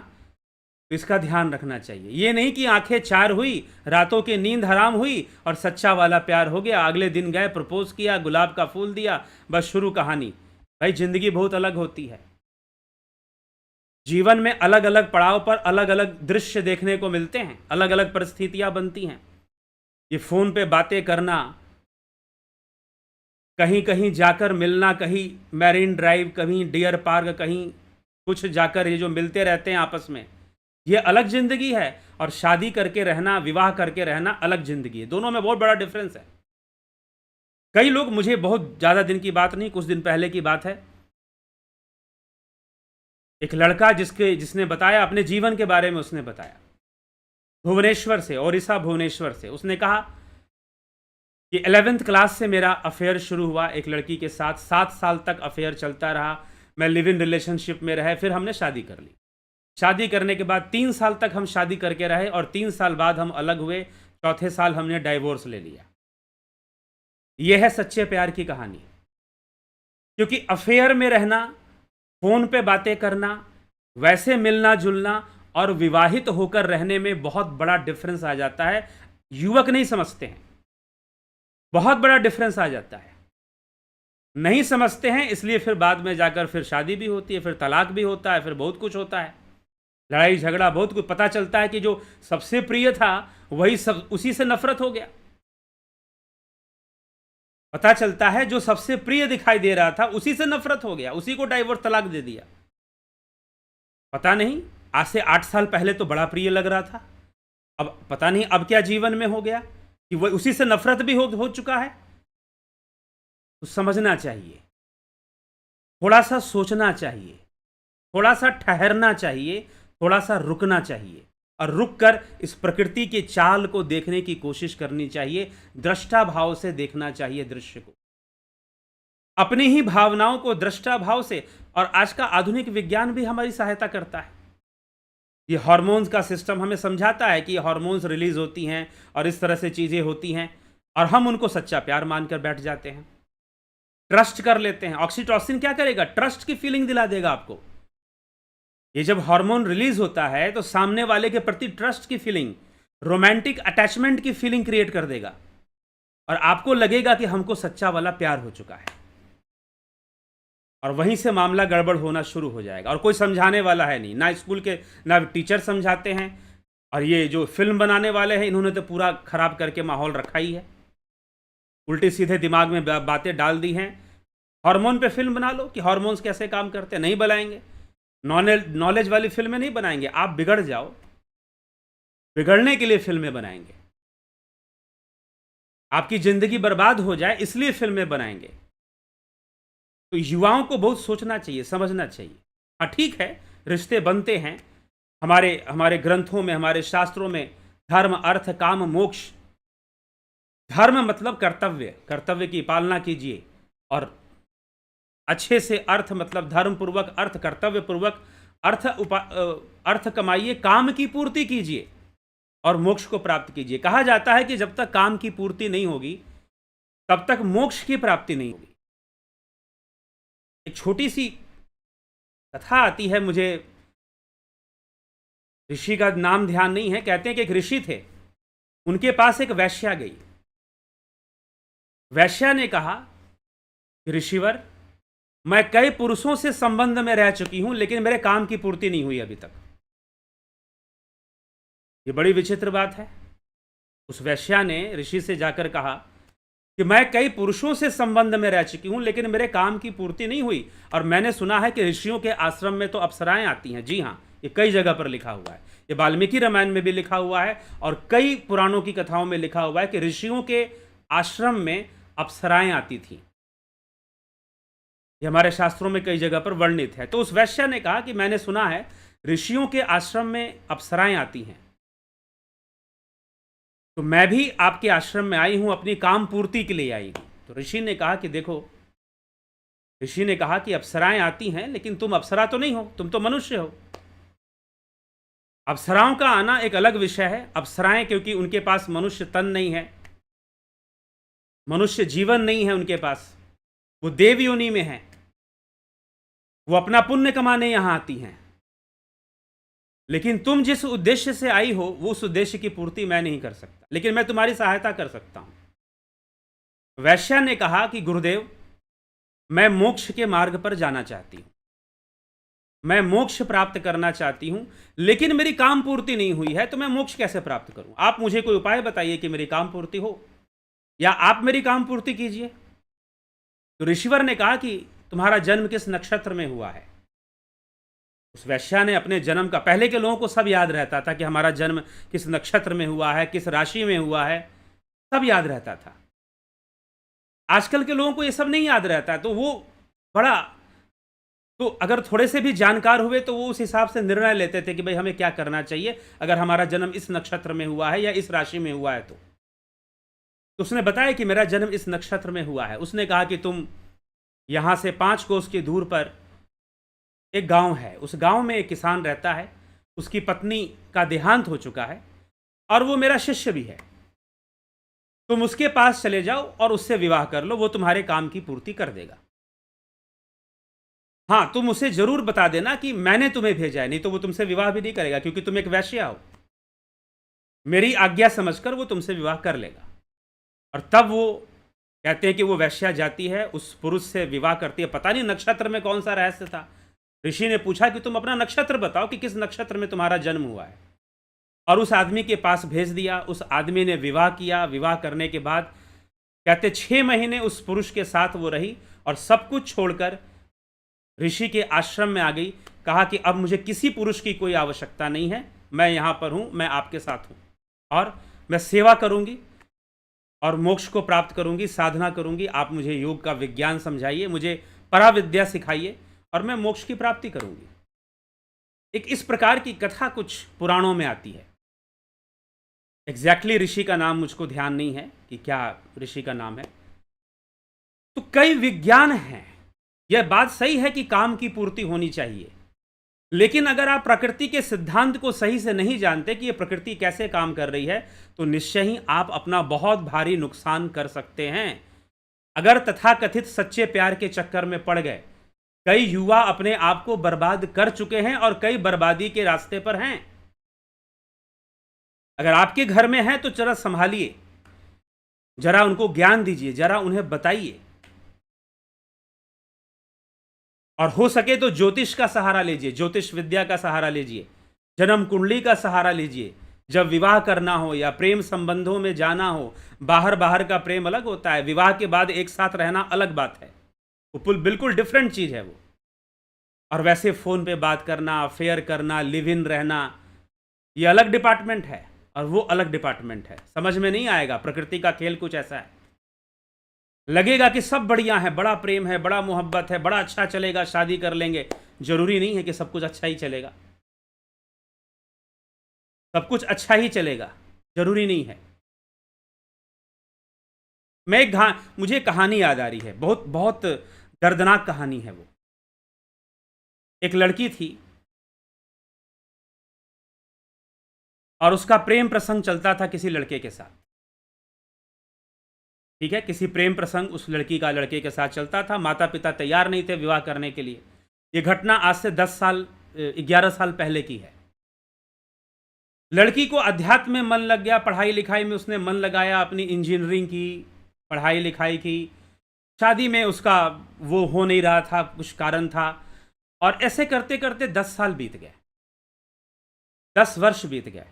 तो इसका ध्यान रखना चाहिए। ये नहीं कि आंखें चार हुई, रातों की नींद हराम हुई और सच्चा वाला प्यार हो गया, अगले दिन गए, प्रपोज किया, गुलाब का फूल दिया, बस शुरू कहानी। भाई जिंदगी बहुत अलग होती है। जीवन में अलग अलग पड़ाव पर अलग अलग दृश्य देखने को मिलते हैं, अलग अलग परिस्थितियां बनती हैं। ये फोन पे बातें करना, कहीं कहीं जाकर मिलना, कहीं मैरीन ड्राइव, कहीं डियर पार्क, कहीं कुछ जाकर ये जो मिलते रहते हैं आपस में, ये अलग जिंदगी है। और शादी करके रहना, विवाह करके रहना अलग जिंदगी है। दोनों में बहुत बड़ा डिफरेंस है। कई लोग, मुझे बहुत ज़्यादा दिन की बात नहीं, कुछ दिन पहले की बात है, एक लड़का जिसने बताया अपने जीवन के बारे में, उसने बताया भुवनेश्वर से, ओडिशा भुवनेश्वर से। उसने कहा कि 11th क्लास से मेरा अफेयर शुरू हुआ एक लड़की के साथ, 7 साल तक अफेयर चलता रहा, मैं लिव इन रिलेशनशिप में रहे, फिर हमने शादी कर ली। शादी करने के बाद 3 साल तक हम शादी करके रहे और 3 साल बाद हम अलग हुए, चौथे साल हमने डाइवोर्स ले लिया। यह है सच्चे प्यार की कहानी। क्योंकि अफेयर में रहना, फोन पे बातें करना, वैसे मिलना जुलना और विवाहित होकर रहने में बहुत बड़ा डिफरेंस आ जाता है। युवक नहीं समझते हैं, बहुत बड़ा डिफरेंस आ जाता है, नहीं समझते हैं। इसलिए फिर बाद में जाकर फिर शादी भी होती है, फिर तलाक भी होता है, फिर बहुत कुछ होता है, लड़ाई झगड़ा, बहुत कुछ। पता चलता है कि जो सबसे प्रिय था वही सब, उसी से नफरत हो गया। पता चलता है जो सबसे प्रिय दिखाई दे रहा था उसी से नफरत हो गया, उसी को डाइवोर्स, तलाक दे दिया। पता नहीं, आज से 8 साल पहले तो बड़ा प्रिय लग रहा था, अब पता नहीं अब क्या जीवन में हो गया कि वो उसी से नफरत भी हो चुका है। तो समझना चाहिए, थोड़ा सा सोचना चाहिए, थोड़ा सा ठहरना चाहिए, थोड़ा सा रुकना चाहिए और रुक कर इस प्रकृति के चाल को देखने की कोशिश करनी चाहिए। दृष्टा भाव से देखना चाहिए दृश्य को, अपनी ही भावनाओं को दृष्टा भाव से। और आज का आधुनिक विज्ञान भी हमारी सहायता करता है। ये हार्मोन्स का सिस्टम हमें समझाता है कि ये हार्मोन्स रिलीज होती हैं और इस तरह से चीजें होती हैं, और हम उनको सच्चा प्यार मानकर बैठ जाते हैं, ट्रस्ट कर लेते हैं। ऑक्सीटोसिन क्या करेगा? ट्रस्ट की फीलिंग दिला देगा आपको। ये जब हार्मोन रिलीज होता है तो सामने वाले के प्रति ट्रस्ट की फीलिंग, रोमांटिक अटैचमेंट की फीलिंग क्रिएट कर देगा और आपको लगेगा कि हमको सच्चा वाला प्यार हो चुका है। और वहीं से मामला गड़बड़ होना शुरू हो जाएगा। और कोई समझाने वाला है नहीं, ना स्कूल के ना टीचर समझाते हैं, और ये जो फिल्म बनाने वाले हैं इन्होंने तो पूरा खराब करके माहौल रखा ही है, उल्टे सीधे दिमाग में बातें डाल दी हैं। हार्मोन पे फिल्म बना लो कि हार्मोन्स कैसे काम करते हैं, नहीं बनाएंगे। नॉलेज वाली फिल्में नहीं बनाएंगे, आप बिगड़ जाओ, बिगड़ने के लिए फिल्में बनाएंगे, आपकी जिंदगी बर्बाद हो जाए इसलिए फिल्में बनाएंगे। तो युवाओं को बहुत सोचना चाहिए, समझना चाहिए। हाँ ठीक है, रिश्ते बनते हैं, हमारे ग्रंथों में, हमारे शास्त्रों में धर्म अर्थ काम मोक्ष। धर्म मतलब कर्तव्य, कर्तव्य की पालना कीजिए, और अच्छे से अर्थ मतलब धर्म पूर्वक अर्थ, कर्तव्य पूर्वक अर्थ कमाइए, काम की पूर्ति कीजिए और मोक्ष को प्राप्त कीजिए। कहा जाता है कि जब तक काम की पूर्ति नहीं होगी तब तक मोक्ष की प्राप्ति नहीं होगी। एक छोटी सी कथा आती है, मुझे ऋषि का नाम ध्यान नहीं है। कहते हैं कि एक ऋषि थे, उनके पास एक वैश्या गई। वैश्या ने कहा कि ऋषिवर, मैं कई पुरुषों से संबंध में रह चुकी हूं लेकिन मेरे काम की पूर्ति नहीं हुई अभी तक। ये बड़ी विचित्र बात है। उस वैश्या ने ऋषि से जाकर कहा कि मैं कई पुरुषों से संबंध में रह चुकी हूं लेकिन मेरे काम की पूर्ति नहीं हुई, और मैंने सुना है कि ऋषियों के आश्रम में तो अप्सराएं आती हैं। जी हाँ, ये कई जगह पर लिखा हुआ है, ये वाल्मीकि रामायण में भी लिखा हुआ है और कई पुराणों की कथाओं में लिखा हुआ है कि ऋषियों के आश्रम में अप्सराएं आती थी। ये हमारे शास्त्रों में कई जगह पर वर्णित है। तो उस वैश्या ने कहा कि मैंने सुना है ऋषियों के आश्रम में अप्सराएं आती हैं, तो मैं भी आपके आश्रम में आई हूं, अपनी काम पूर्ति के लिए आई हूं। तो ऋषि ने कहा कि देखो, ऋषि ने कहा कि अप्सराएं आती हैं, लेकिन तुम अप्सरा तो नहीं हो, तुम तो मनुष्य हो। अप्सराओं का आना एक अलग विषय है। अप्सराएं क्योंकि उनके पास मनुष्य तन नहीं है, मनुष्य जीवन नहीं है उनके पास, वो देव योनि में है, वो अपना पुण्य कमाने यहां आती हैं। लेकिन तुम जिस उद्देश्य से आई हो, वो उस उद्देश्य की पूर्ति मैं नहीं कर सकता, लेकिन मैं तुम्हारी सहायता कर सकता हूं। वैश्या ने कहा कि गुरुदेव, मैं मोक्ष के मार्ग पर जाना चाहती हूं, मैं मोक्ष प्राप्त करना चाहती हूं, लेकिन मेरी काम पूर्ति नहीं हुई है, तो मैं मोक्ष कैसे प्राप्त करूं? आप मुझे कोई उपाय बताइए कि मेरी काम पूर्ति हो, या आप मेरी काम पूर्ति कीजिए। तो ऋषिवर ने कहा कि तुम्हारा जन्म किस नक्षत्र में हुआ है। उस वैश्या ने अपने जन्म का, पहले के लोगों को सब याद रहता था कि हमारा जन्म किस नक्षत्र में हुआ है, किस राशि में हुआ है, सब याद रहता था। आजकल के लोगों को ये सब नहीं याद रहता है, तो वो बड़ा, तो अगर थोड़े से भी जानकार हुए तो वो उस हिसाब से निर्णय लेते थे कि भाई हमें क्या करना चाहिए अगर हमारा जन्म इस नक्षत्र में हुआ है या इस राशि में हुआ है। तो उसने बताया कि मेरा जन्म इस नक्षत्र में हुआ है। उसने कहा कि तुम यहां से 5 कोस की दूर पर एक गांव है, उस गांव में एक किसान रहता है, उसकी पत्नी का देहांत हो चुका है और वो मेरा शिष्य भी है। तुम उसके पास चले जाओ और उससे विवाह कर लो, वो तुम्हारे काम की पूर्ति कर देगा। हाँ, तुम उसे जरूर बता देना कि मैंने तुम्हें भेजा है, नहीं तो वो तुमसे विवाह भी नहीं करेगा, क्योंकि तुम एक वैश्या हो। मेरी आज्ञा समझकर वो तुमसे विवाह कर लेगा। और तब वो कहते हैं कि वो वैश्या जाती है, उस पुरुष से विवाह करती है। पता नहीं नक्षत्र में कौन सा रहस्य था। ऋषि ने पूछा कि तुम अपना नक्षत्र बताओ कि किस नक्षत्र में तुम्हारा जन्म हुआ है, और उस आदमी के पास भेज दिया। उस आदमी ने विवाह किया। विवाह करने के बाद कहते 6 महीने उस पुरुष के साथ वो रही और सब कुछ छोड़कर ऋषि के आश्रम में आ गई। कहा कि अब मुझे किसी पुरुष की कोई आवश्यकता नहीं है, मैं यहां पर हूं, मैं आपके साथ हूं और मैं सेवा करूंगी और मोक्ष को प्राप्त करूंगी, साधना करूंगी। आप मुझे योग का विज्ञान समझाइए, मुझे पराविद्या सिखाइए और मैं मोक्ष की प्राप्ति करूंगी। एक इस प्रकार की कथा कुछ पुराणों में आती है। एग्जैक्टली ऋषि का नाम मुझको ध्यान नहीं है कि क्या ऋषि का नाम है। तो कई विज्ञान हैं। यह बात सही है कि काम की पूर्ति होनी चाहिए, लेकिन अगर आप प्रकृति के सिद्धांत को सही से नहीं जानते कि यह प्रकृति कैसे काम कर रही है, तो निश्चय ही आप अपना बहुत भारी नुकसान कर सकते हैं। अगर तथाकथित सच्चे प्यार के चक्कर में पड़ गए, कई युवा अपने आप को बर्बाद कर चुके हैं और कई बर्बादी के रास्ते पर हैं। अगर आपके घर में हैं तो जरा संभालिए, जरा उनको ज्ञान दीजिए, जरा उन्हें बताइए, और हो सके तो ज्योतिष का सहारा लीजिए, ज्योतिष विद्या का सहारा लीजिए, जन्म कुंडली का सहारा लीजिए। जब विवाह करना हो या प्रेम संबंधों में जाना हो, बाहर बाहर का प्रेम अलग होता है, विवाह के बाद एक साथ रहना अलग बात है, वो बिल्कुल डिफरेंट चीज है वो। और वैसे फोन पे बात करना, अफेयर करना, लिव इन रहना, ये अलग डिपार्टमेंट है और वो अलग डिपार्टमेंट है। समझ में नहीं आएगा। प्रकृति का खेल कुछ ऐसा है। लगेगा कि सब बढ़िया है, बड़ा प्रेम है, बड़ा मोहब्बत है, बड़ा अच्छा चलेगा, शादी कर लेंगे। जरूरी नहीं है कि सब कुछ अच्छा ही चलेगा, सब कुछ अच्छा ही चलेगा, जरूरी नहीं है। मुझे कहानी याद आ रही है, बहुत बहुत दर्दनाक कहानी है वो। एक लड़की थी और उसका प्रेम प्रसंग चलता था किसी लड़के के साथ। ठीक है, किसी प्रेम प्रसंग उस लड़की का लड़के के साथ चलता था। माता पिता तैयार नहीं थे विवाह करने के लिए। यह घटना आज से 11 साल पहले की है। लड़की को अध्यात्म में मन लग गया, पढ़ाई लिखाई में उसने मन लगाया, अपनी इंजीनियरिंग की, पढ़ाई लिखाई की। शादी में उसका वो हो नहीं रहा था, कुछ कारण था, और ऐसे करते करते 10 साल बीत गए, 10 वर्ष बीत गए।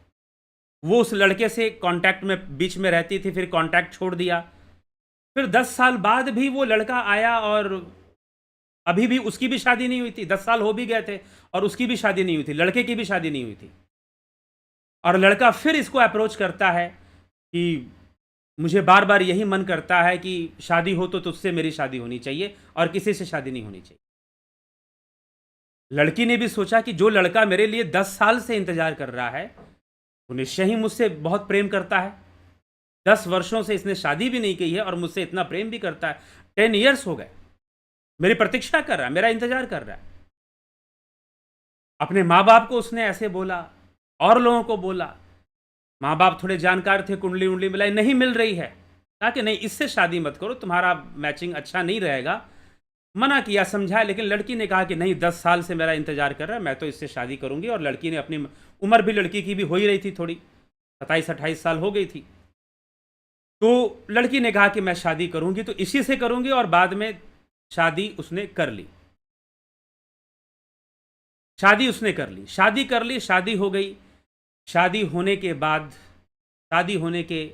वो उस लड़के से कांटेक्ट में बीच में रहती थी, फिर कांटेक्ट छोड़ दिया। फिर 10 साल बाद भी वो लड़का आया और अभी भी उसकी भी शादी नहीं हुई थी। 10 साल हो भी गए थे और उसकी भी शादी नहीं हुई थी, लड़के की भी शादी नहीं हुई थी। और लड़का फिर इसको अप्रोच करता है कि मुझे बार बार यही मन करता है कि शादी हो तो तुझसे मेरी शादी होनी चाहिए और किसी से शादी नहीं होनी चाहिए। लड़की ने भी सोचा कि जो लड़का मेरे लिए 10 साल से इंतजार कर रहा है वो निश्चय ही मुझसे बहुत प्रेम करता है। 10 वर्षों से इसने शादी भी नहीं की है और मुझसे इतना प्रेम भी करता है। 10 ईयर्स हो गए, मेरी प्रतीक्षा कर रहा है, मेरा इंतजार कर रहा है। अपने माँ बाप को उसने ऐसे बोला और लोगों को बोला। माँ बाप थोड़े जानकार थे, कुंडली उंडली मिलाई, नहीं मिल रही है। कहा कि नहीं, इससे शादी मत करो, तुम्हारा मैचिंग अच्छा नहीं रहेगा। मना किया, समझाया, लेकिन लड़की ने कहा कि नहीं, 10 साल से मेरा इंतजार कर रहा है, मैं तो इससे शादी करूंगी। और लड़की ने अपनी उम्र भी लड़की की भी हो ही रही थी, थोड़ी 27-28 साल हो गई थी। तो लड़की ने कहा कि मैं शादी करूंगी तो इसी से करूंगी। और बाद में शादी उसने कर ली। शादी उसने कर ली, शादी कर ली, शादी हो गई। शादी होने के बाद, शादी होने के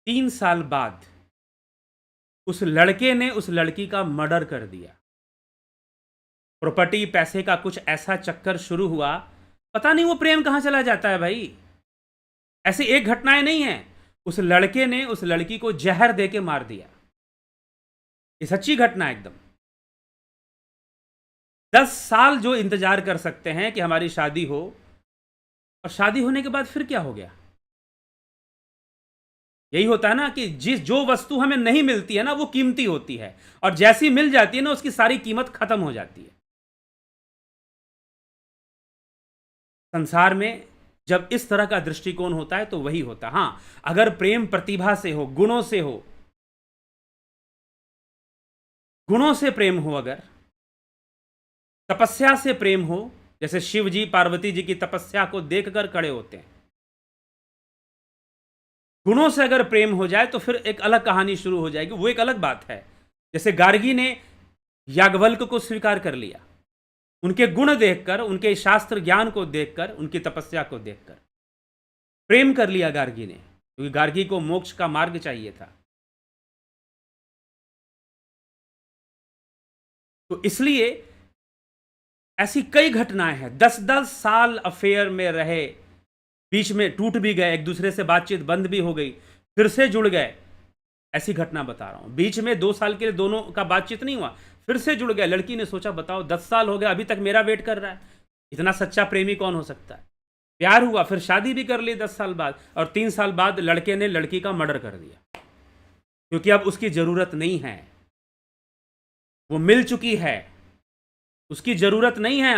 3 साल बाद उस लड़के ने उस लड़की का मर्डर कर दिया। प्रॉपर्टी पैसे का कुछ ऐसा चक्कर शुरू हुआ, पता नहीं वो प्रेम कहां चला जाता है भाई। ऐसी एक घटनाएं नहीं है। उस लड़के ने उस लड़की को जहर देके मार दिया। ये सच्ची घटना है एकदम। 10 साल जो इंतजार कर सकते हैं कि हमारी शादी हो, और शादी होने के बाद फिर क्या हो गया। यही होता है ना कि जो वस्तु हमें नहीं मिलती है ना, वो कीमती होती है, और जैसी मिल जाती है ना, उसकी सारी कीमत खत्म हो जाती है। संसार में जब इस तरह का दृष्टिकोण होता है तो वही होता है। हां, अगर प्रेम प्रतिभा से हो, गुणों से हो, गुणों से प्रेम हो, अगर तपस्या से प्रेम हो, जैसे शिव जी पार्वती जी की तपस्या को देखकर खड़े होते हैं, गुणों से अगर प्रेम हो जाए तो फिर एक अलग कहानी शुरू हो जाएगी, वो एक अलग बात है। जैसे गार्गी ने याज्ञवल्क्य को स्वीकार कर लिया, उनके गुण देखकर, उनके शास्त्र ज्ञान को देखकर, उनकी तपस्या को देखकर प्रेम कर लिया गार्गी ने, क्योंकि गार्गी को मोक्ष का मार्ग चाहिए था। तो इसलिए ऐसी कई घटनाएं हैं। 10-10 साल अफेयर में रहे, बीच में टूट भी गए, एक दूसरे से बातचीत बंद भी हो गई, फिर से जुड़ गए। ऐसी घटना बता रहा हूं। बीच में 2 साल के लिए दोनों का बातचीत नहीं हुआ, फिर से जुड़ गए। लड़की ने सोचा, बताओ 10 साल हो गए, अभी तक मेरा वेट कर रहा है, इतना सच्चा प्रेमी कौन हो सकता है। प्यार हुआ, फिर शादी भी कर ली 10 साल बाद, और 3 साल बाद लड़के ने लड़की का मर्डर कर दिया, क्योंकि अब उसकी जरूरत नहीं है, वो मिल चुकी है, उसकी जरूरत नहीं है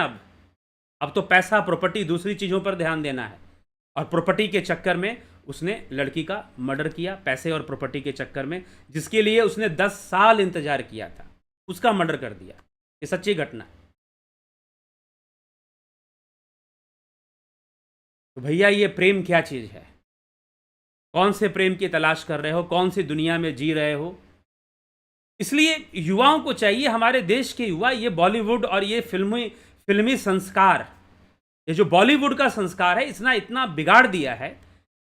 अब तो पैसा, प्रॉपर्टी, दूसरी चीजों पर ध्यान देना है। और प्रॉपर्टी के चक्कर में उसने लड़की का मर्डर किया, पैसे और प्रॉपर्टी के चक्कर में, जिसके लिए उसने 10 साल इंतजार किया था, उसका मर्डर कर दिया। ये सच्ची घटना है। तो भैया, ये प्रेम क्या चीज है? कौन से प्रेम की तलाश कर रहे हो? कौन सी दुनिया में जी रहे हो? इसलिए युवाओं को चाहिए, हमारे देश के युवा, ये बॉलीवुड और ये फिल्मी संस्कार, ये जो बॉलीवुड का संस्कार है, इसने इतना बिगाड़ दिया है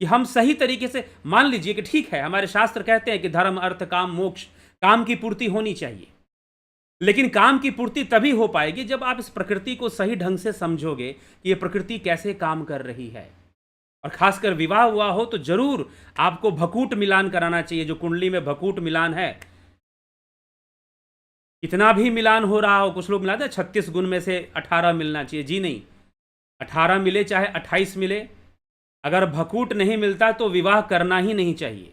कि हम सही तरीके से, मान लीजिए कि ठीक है, हमारे शास्त्र कहते हैं कि धर्म, अर्थ, काम, मोक्ष, काम की पूर्ति होनी चाहिए, लेकिन काम की पूर्ति तभी हो पाएगी जब आप इस प्रकृति को सही ढंग से समझोगे कि ये प्रकृति कैसे काम कर रही है। और खासकर विवाह हुआ हो तो जरूर आपको भकूट मिलान कराना चाहिए। जो कुंडली में भकूट मिलान है, कितना भी मिलान हो रहा हो, कुछ लोग मिलाते हैं 36 गुण में से 18 मिलना चाहिए। जी नहीं, 18 मिले चाहे 28 मिले, अगर भकूट नहीं मिलता तो विवाह करना ही नहीं चाहिए।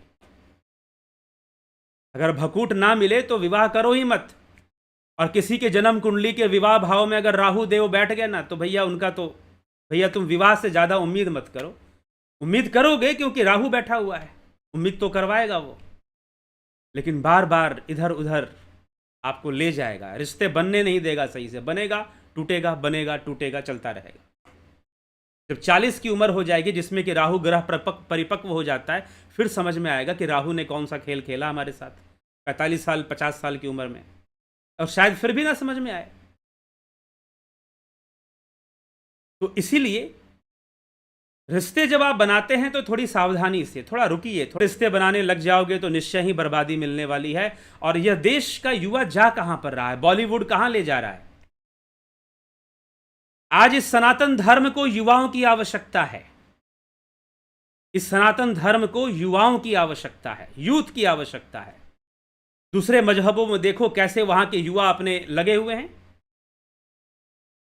अगर भकूट ना मिले तो विवाह करो ही मत। और किसी के जन्म कुंडली के विवाह भाव में अगर राहु देव बैठ गए ना, तो भैया उनका तो, भैया तुम विवाह से ज़्यादा उम्मीद मत करो। उम्मीद करोगे क्योंकि राहु बैठा हुआ है, उम्मीद तो करवाएगा वो, लेकिन बार बार इधर उधर आपको ले जाएगा, रिश्ते बनने नहीं देगा सही से। बनेगा, टूटेगा, बनेगा, टूटेगा, चलता रहेगा। जब 40 की उम्र हो जाएगी, जिसमें कि राहु ग्रह परिपक्व हो जाता है, फिर समझ में आएगा कि राहु ने कौन सा खेल खेला हमारे साथ 45 साल 50 साल की उम्र में, और शायद फिर भी ना समझ में आए। तो इसीलिए रिश्ते जब आप बनाते हैं तो थोड़ी सावधानी से, थोड़ा रुकिए। थोड़े रिश्ते बनाने लग जाओगे तो निश्चय ही बर्बादी मिलने वाली है। और यह देश का युवा जा कहां पर रहा है, बॉलीवुड कहां ले जा रहा है। आज इस सनातन धर्म को युवाओं की आवश्यकता है। इस सनातन धर्म को युवाओं की आवश्यकता है, यूथ की आवश्यकता है। दूसरे मजहबों में देखो कैसे वहां के युवा अपने लगे हुए हैं,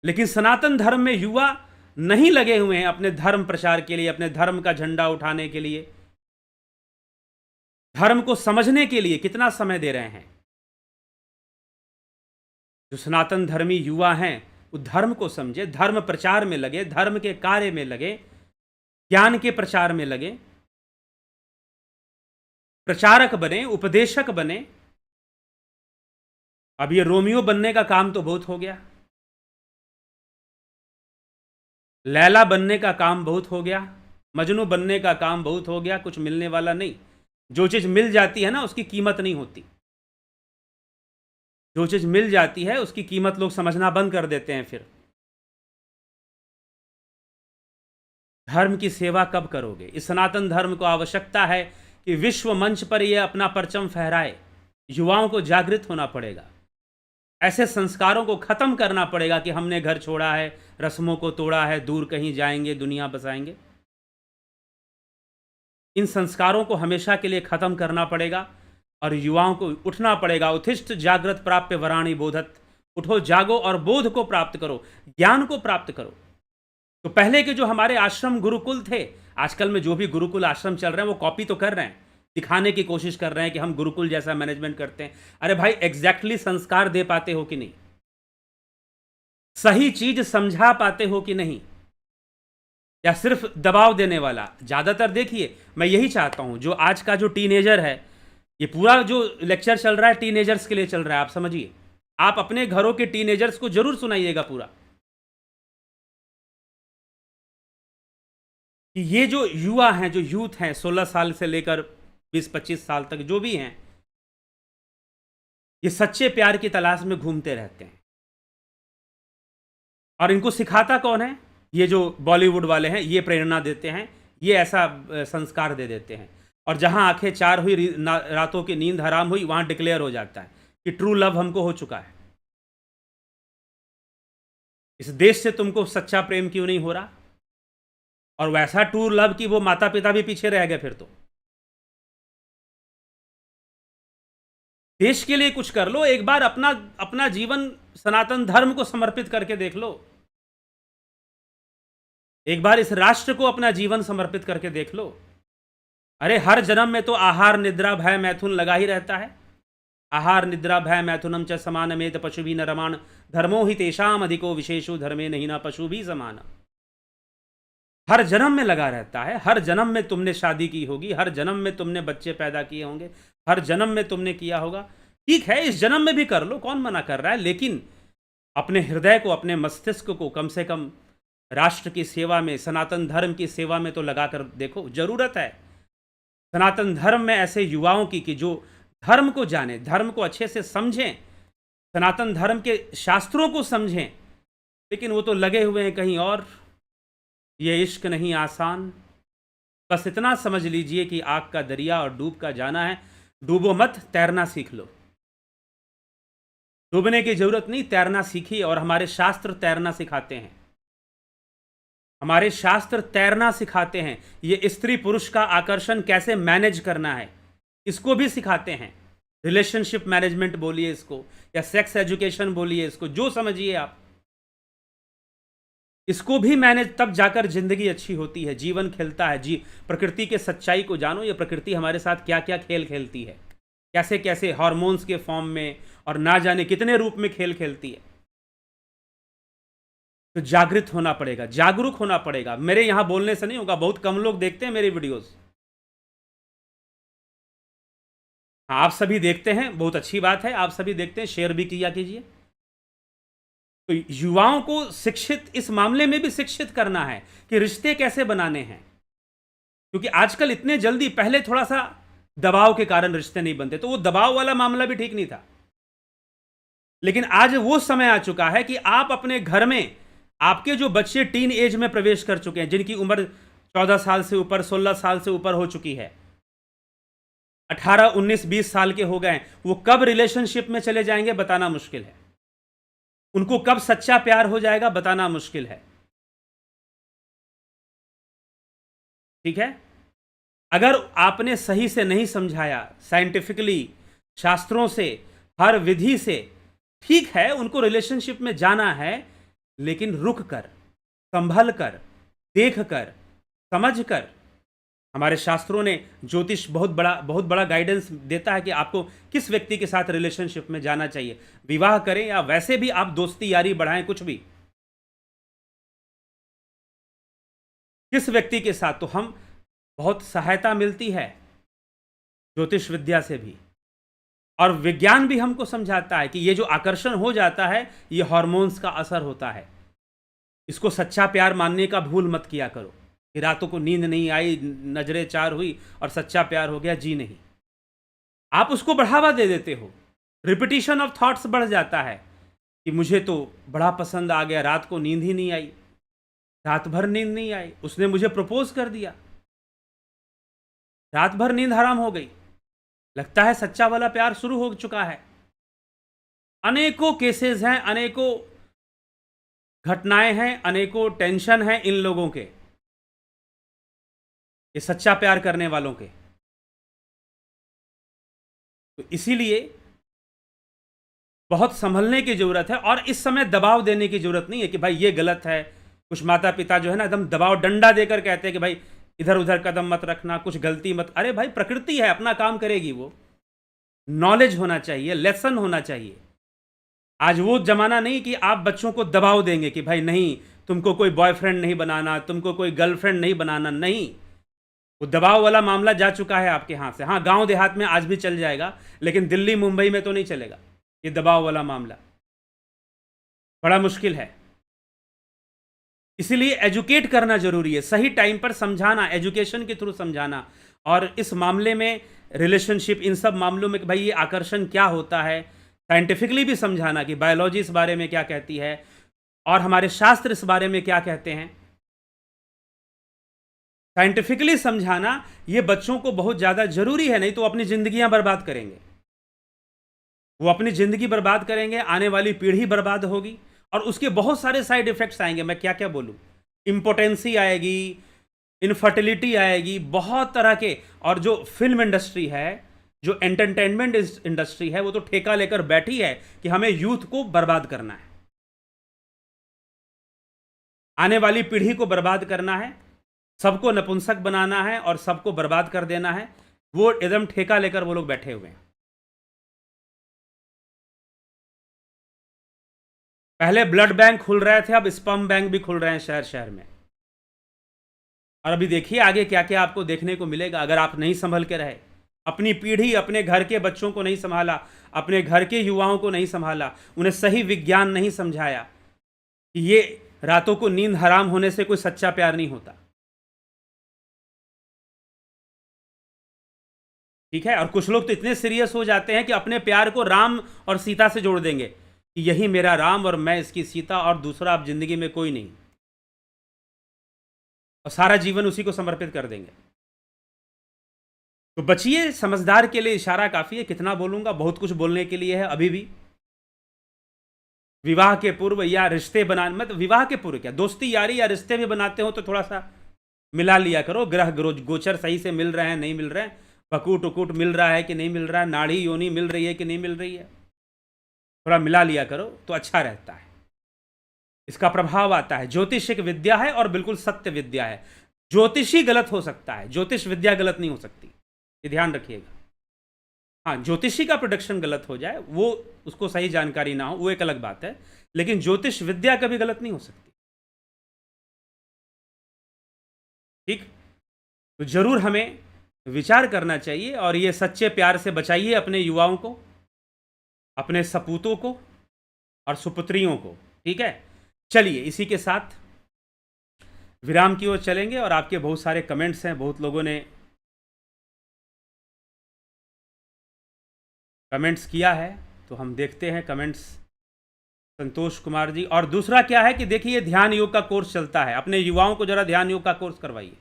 लेकिन सनातन धर्म में युवा नहीं लगे हुए हैं अपने धर्म प्रचार के लिए, अपने धर्म का झंडा उठाने के लिए, धर्म को समझने के लिए कितना समय दे रहे हैं। जो सनातन धर्मी युवा हैं वो धर्म को समझे, धर्म प्रचार में लगे, धर्म के कार्य में लगे, ज्ञान के प्रचार में लगे, प्रचारक बने, उपदेशक बने। अब ये रोमियो बनने का काम तो बहुत हो गया, लैला बनने का काम बहुत हो गया, मजनू बनने का काम बहुत हो गया, कुछ मिलने वाला नहीं। जो चीज मिल जाती है ना उसकी कीमत नहीं होती, जो चीज मिल जाती है उसकी कीमत लोग समझना बंद कर देते हैं। फिर धर्म की सेवा कब करोगे? इस सनातन धर्म को आवश्यकता है कि विश्व मंच पर यह अपना परचम फहराए। युवाओं को जागृत होना पड़ेगा, ऐसे संस्कारों को खत्म करना पड़ेगा कि हमने घर छोड़ा है, रस्मों को तोड़ा है, दूर कहीं जाएंगे, दुनिया बसाएंगे। इन संस्कारों को हमेशा के लिए खत्म करना पड़ेगा और युवाओं को उठना पड़ेगा। उत्तिष्ठ जागृत प्राप्य वराणि बोधत, उठो जागो और बोध को प्राप्त करो, ज्ञान को प्राप्त करो। तो पहले के जो हमारे आश्रम गुरुकुल थे, आजकल में जो भी गुरुकुल आश्रम चल रहे हैं वो कॉपी तो कर रहे हैं, दिखाने की कोशिश कर रहे हैं कि हम गुरुकुल जैसा मैनेजमेंट करते हैं। अरे भाई, एग्जैक्टली संस्कार दे पाते हो कि नहीं? सही चीज समझा पाते हो कि नहीं? या सिर्फ दबाव देने वाला? ज्यादातर देखिए, मैं यही चाहता हूं, जो आज का जो टीनेजर है, ये पूरा जो लेक्चर चल रहा है टीनेजर्स के लिए चल रहा है। आप समझिए, आप अपने घरों के टीनेजर्स को जरूर सुनाइएगा पूरा, कि ये जो युवा हैं, जो यूथ हैं, 16 साल से लेकर 20-25 साल तक जो भी हैं, ये सच्चे प्यार की तलाश में घूमते रहते हैं। और इनको सिखाता कौन है? ये जो बॉलीवुड वाले हैं, ये प्रेरणा देते हैं, ये ऐसा संस्कार दे देते हैं। और जहां आंखें चार हुई, रातों की नींद हराम हुई, वहां डिक्लेयर हो जाता है कि ट्रू लव हमको हो चुका है। इस देश से तुमको सच्चा प्रेम क्यों नहीं हो रहा? और वैसा ट्रू लव कि वो माता पिता भी पीछे रह गए। फिर तो देश के लिए कुछ कर लो, एक बार अपना अपना जीवन सनातन धर्म को समर्पित करके देख लो, एक बार इस राष्ट्र को अपना जीवन समर्पित करके देख लो। अरे हर जन्म में तो आहार निद्रा भय मैथुन लगा ही रहता है। आहार निद्रा भय मैथुनम च समानमेत पशु भी न रमान, धर्मो ही तेषाम अधिको विशेषो धर्मे नहीं ना पशु भी समान। हर जन्म में लगा रहता है, हर जन्म में तुमने शादी की होगी, हर जन्म में तुमने बच्चे पैदा किए होंगे, हर जन्म में तुमने किया होगा। ठीक है, इस जन्म में भी कर लो, कौन मना कर रहा है, लेकिन अपने हृदय को, अपने मस्तिष्क को कम से कम राष्ट्र की सेवा में, सनातन धर्म की सेवा में तो लगाकर देखो। जरूरत है सनातन धर्म में ऐसे युवाओं की कि जो धर्म को जाने, धर्म को अच्छे से समझें, सनातन धर्म के शास्त्रों को समझें। लेकिन वो तो लगे हुए हैं कहीं और। ये इश्क नहीं आसान, बस इतना समझ लीजिए कि आग का दरिया और डूब का जाना है। डूबो मत, तैरना सीख लो। डूबने की जरूरत नहीं, तैरना सीखिए। और हमारे शास्त्र तैरना सिखाते हैं, हमारे शास्त्र तैरना सिखाते हैं। ये स्त्री पुरुष का आकर्षण कैसे मैनेज करना है, इसको भी सिखाते हैं। रिलेशनशिप मैनेजमेंट बोलिए इसको, या सेक्स एजुकेशन बोलिए इसको, जो समझिए आप, इसको भी मैनेज, तब जाकर जिंदगी अच्छी होती है, जीवन खिलता है। प्रकृति के सच्चाई को जानो, ये प्रकृति हमारे साथ क्या क्या खेल खेलती है, कैसे कैसे हार्मोन्स के फॉर्म में और ना जाने कितने रूप में खेल खेलती है। तो जागृत होना पड़ेगा, जागरूक होना पड़ेगा। मेरे यहां बोलने से नहीं होगा, बहुत कम लोग देखते हैं मेरी वीडियोस। हाँ, आप सभी देखते हैं, बहुत अच्छी बात है, आप सभी देखते हैं, शेयर भी किया कीजिए। तो युवाओं को शिक्षित, इस मामले में भी शिक्षित करना है कि रिश्ते कैसे बनाने हैं। क्योंकि आजकल इतने जल्दी, पहले थोड़ा सा दबाव के कारण रिश्ते नहीं बनते, तो वो दबाव वाला मामला भी ठीक नहीं था। लेकिन आज वो समय आ चुका है कि आप अपने घर में, आपके जो बच्चे टीन एज में प्रवेश कर चुके हैं, जिनकी उम्र 14 साल से ऊपर, 16 साल से ऊपर हो चुकी है, 18, 19, 20 साल के हो गए, वो कब रिलेशनशिप में चले जाएंगे बताना मुश्किल है। उनको कब सच्चा प्यार हो जाएगा बताना मुश्किल है। ठीक है, अगर आपने सही से नहीं समझाया, साइंटिफिकली, शास्त्रों से, हर विधि से, ठीक है उनको रिलेशनशिप में जाना है, लेकिन रुक कर, संभल कर, देख कर, समझ कर। हमारे शास्त्रों ने ज्योतिष बहुत बड़ा गाइडेंस देता है कि आपको किस व्यक्ति के साथ रिलेशनशिप में जाना चाहिए, विवाह करें या वैसे भी आप दोस्ती यारी बढ़ाएं, कुछ भी, किस व्यक्ति के साथ। तो हम बहुत सहायता मिलती है ज्योतिष विद्या से भी, और विज्ञान भी हमको समझाता है कि ये जो आकर्षण हो जाता है ये हार्मोन्स का असर होता है। इसको सच्चा प्यार मानने का भूल मत किया करो कि रातों को नींद नहीं आई, नजरें चार हुई और सच्चा प्यार हो गया, जी नहीं। आप उसको बढ़ावा दे देते हो, रिपीटिशन ऑफ थॉट्स बढ़ जाता है कि मुझे तो बड़ा पसंद आ गया, रात को नींद ही नहीं आई, रात भर नींद नहीं आई, उसने मुझे प्रपोज कर दिया, रात भर नींद हराम हो गई, लगता है सच्चा वाला प्यार शुरू हो चुका है। अनेकों केसेस हैं, अनेकों घटनाएं हैं, अनेकों टेंशन हैं इन लोगों के, ये सच्चा प्यार करने वालों के। तो इसीलिए बहुत संभलने की जरूरत है, और इस समय दबाव देने की जरूरत नहीं है कि भाई ये गलत है। कुछ माता पिता जो है ना एकदम दबाव, डंडा देकर कहते हैं कि भाई इधर उधर कदम मत रखना, कुछ गलती मत। अरे भाई प्रकृति है, अपना काम करेगी वो। नॉलेज होना चाहिए, लेसन होना चाहिए। आज वो जमाना नहीं कि आप बच्चों को दबाव देंगे कि भाई नहीं तुमको कोई बॉयफ्रेंड नहीं बनाना, तुमको कोई गर्लफ्रेंड नहीं बनाना, नहीं। वो दबाव वाला मामला जा चुका है आपके हाथ से। हाँ, गांव देहात में आज भी चल जाएगा, लेकिन दिल्ली मुंबई में तो नहीं चलेगा ये दबाव वाला मामला, बड़ा मुश्किल है। इसीलिए एजुकेट करना जरूरी है, सही टाइम पर समझाना, एजुकेशन के थ्रू समझाना। और इस मामले में रिलेशनशिप, इन सब मामलों में कि भाई ये आकर्षण क्या होता है, साइंटिफिकली भी समझाना कि बायोलॉजी इस बारे में क्या कहती है और हमारे शास्त्र इस बारे में क्या कहते हैं। साइंटिफिकली समझाना ये बच्चों को बहुत ज़्यादा जरूरी है, नहीं तो अपनी जिंदगियां बर्बाद करेंगे। वो अपनी जिंदगी बर्बाद करेंगे, आने वाली पीढ़ी बर्बाद होगी, और उसके बहुत सारे साइड इफेक्ट्स आएंगे। मैं क्या क्या बोलूं, इम्पोटेंसी आएगी, इनफर्टिलिटी आएगी, बहुत तरह के। और जो फिल्म इंडस्ट्री है, जो एंटरटेनमेंट इंडस्ट्री है, वो तो ठेका लेकर बैठी है कि हमें यूथ को बर्बाद करना है, आने वाली पीढ़ी को बर्बाद करना है, सबको नपुंसक बनाना है और सबको बर्बाद कर देना है। वो एकदम ठेका लेकर वो लोग बैठे हुए हैं। पहले ब्लड बैंक खुल रहे थे, अब स्पर्म बैंक भी खुल रहे हैं शहर शहर में। और अभी देखिए आगे क्या क्या आपको देखने को मिलेगा अगर आप नहीं संभल के रहे। अपनी पीढ़ी, अपने घर के बच्चों को नहीं संभाला, अपने घर के युवाओं को नहीं संभाला, उन्हें सही विज्ञान नहीं समझाया कि ये रातों को नींद हराम होने से कोई सच्चा प्यार नहीं होता। ठीक है। और कुछ लोग तो इतने सीरियस हो जाते हैं कि अपने प्यार को राम और सीता से जोड़ देंगे कि यही मेरा राम और मैं इसकी सीता, और दूसरा अब जिंदगी में कोई नहीं, और सारा जीवन उसी को समर्पित कर देंगे। तो बचिए, समझदार के लिए इशारा काफी है। कितना बोलूंगा, बहुत कुछ बोलने के लिए है अभी भी। विवाह के पूर्व या रिश्ते बनाने, मतलब विवाह के पूर्व क्या, दोस्ती यारी या रिश्ते भी बनाते हो तो थोड़ा सा मिला लिया करो। ग्रह गोचर सही से मिल रहे हैं, नहीं मिल रहे हैं, बकूट उकूट मिल रहा है कि नहीं मिल रहा है, नाड़ी योनी मिल रही है कि नहीं मिल रही है, थोड़ा मिला लिया करो तो अच्छा रहता है। इसका प्रभाव आता है। ज्योतिष एक विद्या है और बिल्कुल सत्य विद्या है। ज्योतिषी गलत हो सकता है, ज्योतिष विद्या गलत नहीं हो सकती, ये ध्यान रखिएगा। हाँ, ज्योतिषी का प्रोडक्शन गलत हो जाए, वो उसको सही जानकारी ना हो, वो एक अलग बात है, लेकिन ज्योतिष विद्या कभी गलत नहीं हो सकती। ठीक। तो जरूर हमें विचार करना चाहिए, और ये सच्चे प्यार से बचाइए अपने युवाओं को, अपने सपूतों को और सुपुत्रियों को। ठीक है। चलिए, इसी के साथ विराम की ओर चलेंगे। और आपके बहुत सारे कमेंट्स हैं, बहुत लोगों ने कमेंट्स किया है, तो हम देखते हैं कमेंट्स। संतोष कुमार जी। और दूसरा क्या है कि देखिए, ध्यान योग का कोर्स चलता है, अपने युवाओं को जरा ध्यान योग का कोर्स करवाइए।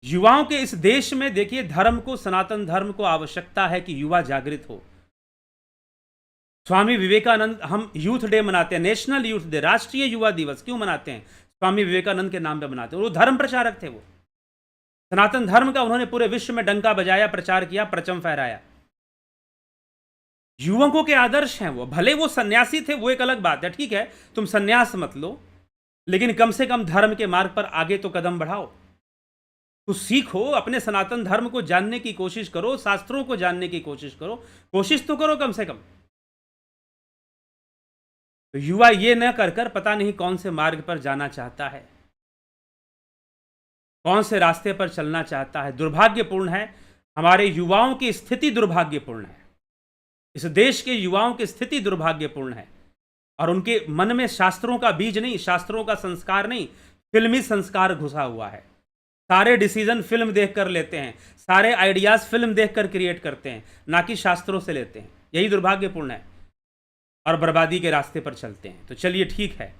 युवाओं के इस देश में देखिए, धर्म को, सनातन धर्म को आवश्यकता है कि युवा जागृत हो। स्वामी विवेकानंद, हम यूथ डे मनाते हैं, नेशनल यूथ डे, राष्ट्रीय युवा दिवस क्यों मनाते हैं? स्वामी विवेकानंद के नाम पे मनाते हैं। वो धर्म प्रचारक थे, वो सनातन धर्म का उन्होंने पूरे विश्व में डंका बजाया, प्रचार किया, परचम फहराया। युवकों के आदर्श हैं वो। भले वो सन्यासी थे, वो एक अलग बात है, ठीक है, तुम सन्यास मत लो, लेकिन कम से कम धर्म के मार्ग पर आगे तो कदम बढ़ाओ। तो सीखो, अपने सनातन धर्म को जानने की कोशिश करो, शास्त्रों को जानने की कोशिश करो, कोशिश तो करो कम से कम। तो युवा ये न कर कर पता नहीं कौन से मार्ग पर जाना चाहता है, कौन से रास्ते पर चलना चाहता है। दुर्भाग्यपूर्ण है, हमारे युवाओं की स्थिति दुर्भाग्यपूर्ण है। इस देश के युवाओं की स्थिति दुर्भाग्यपूर्ण है, और उनके मन में शास्त्रों का बीज नहीं, शास्त्रों का संस्कार नहीं, फिल्मी संस्कार घुसा हुआ है। सारे डिसीजन फिल्म देखकर लेते हैं, सारे आइडियाज फिल्म देखकर क्रिएट करते हैं, ना कि शास्त्रों से लेते हैं। यही दुर्भाग्यपूर्ण है, और बर्बादी के रास्ते पर चलते हैं। तो चलिए ठीक है,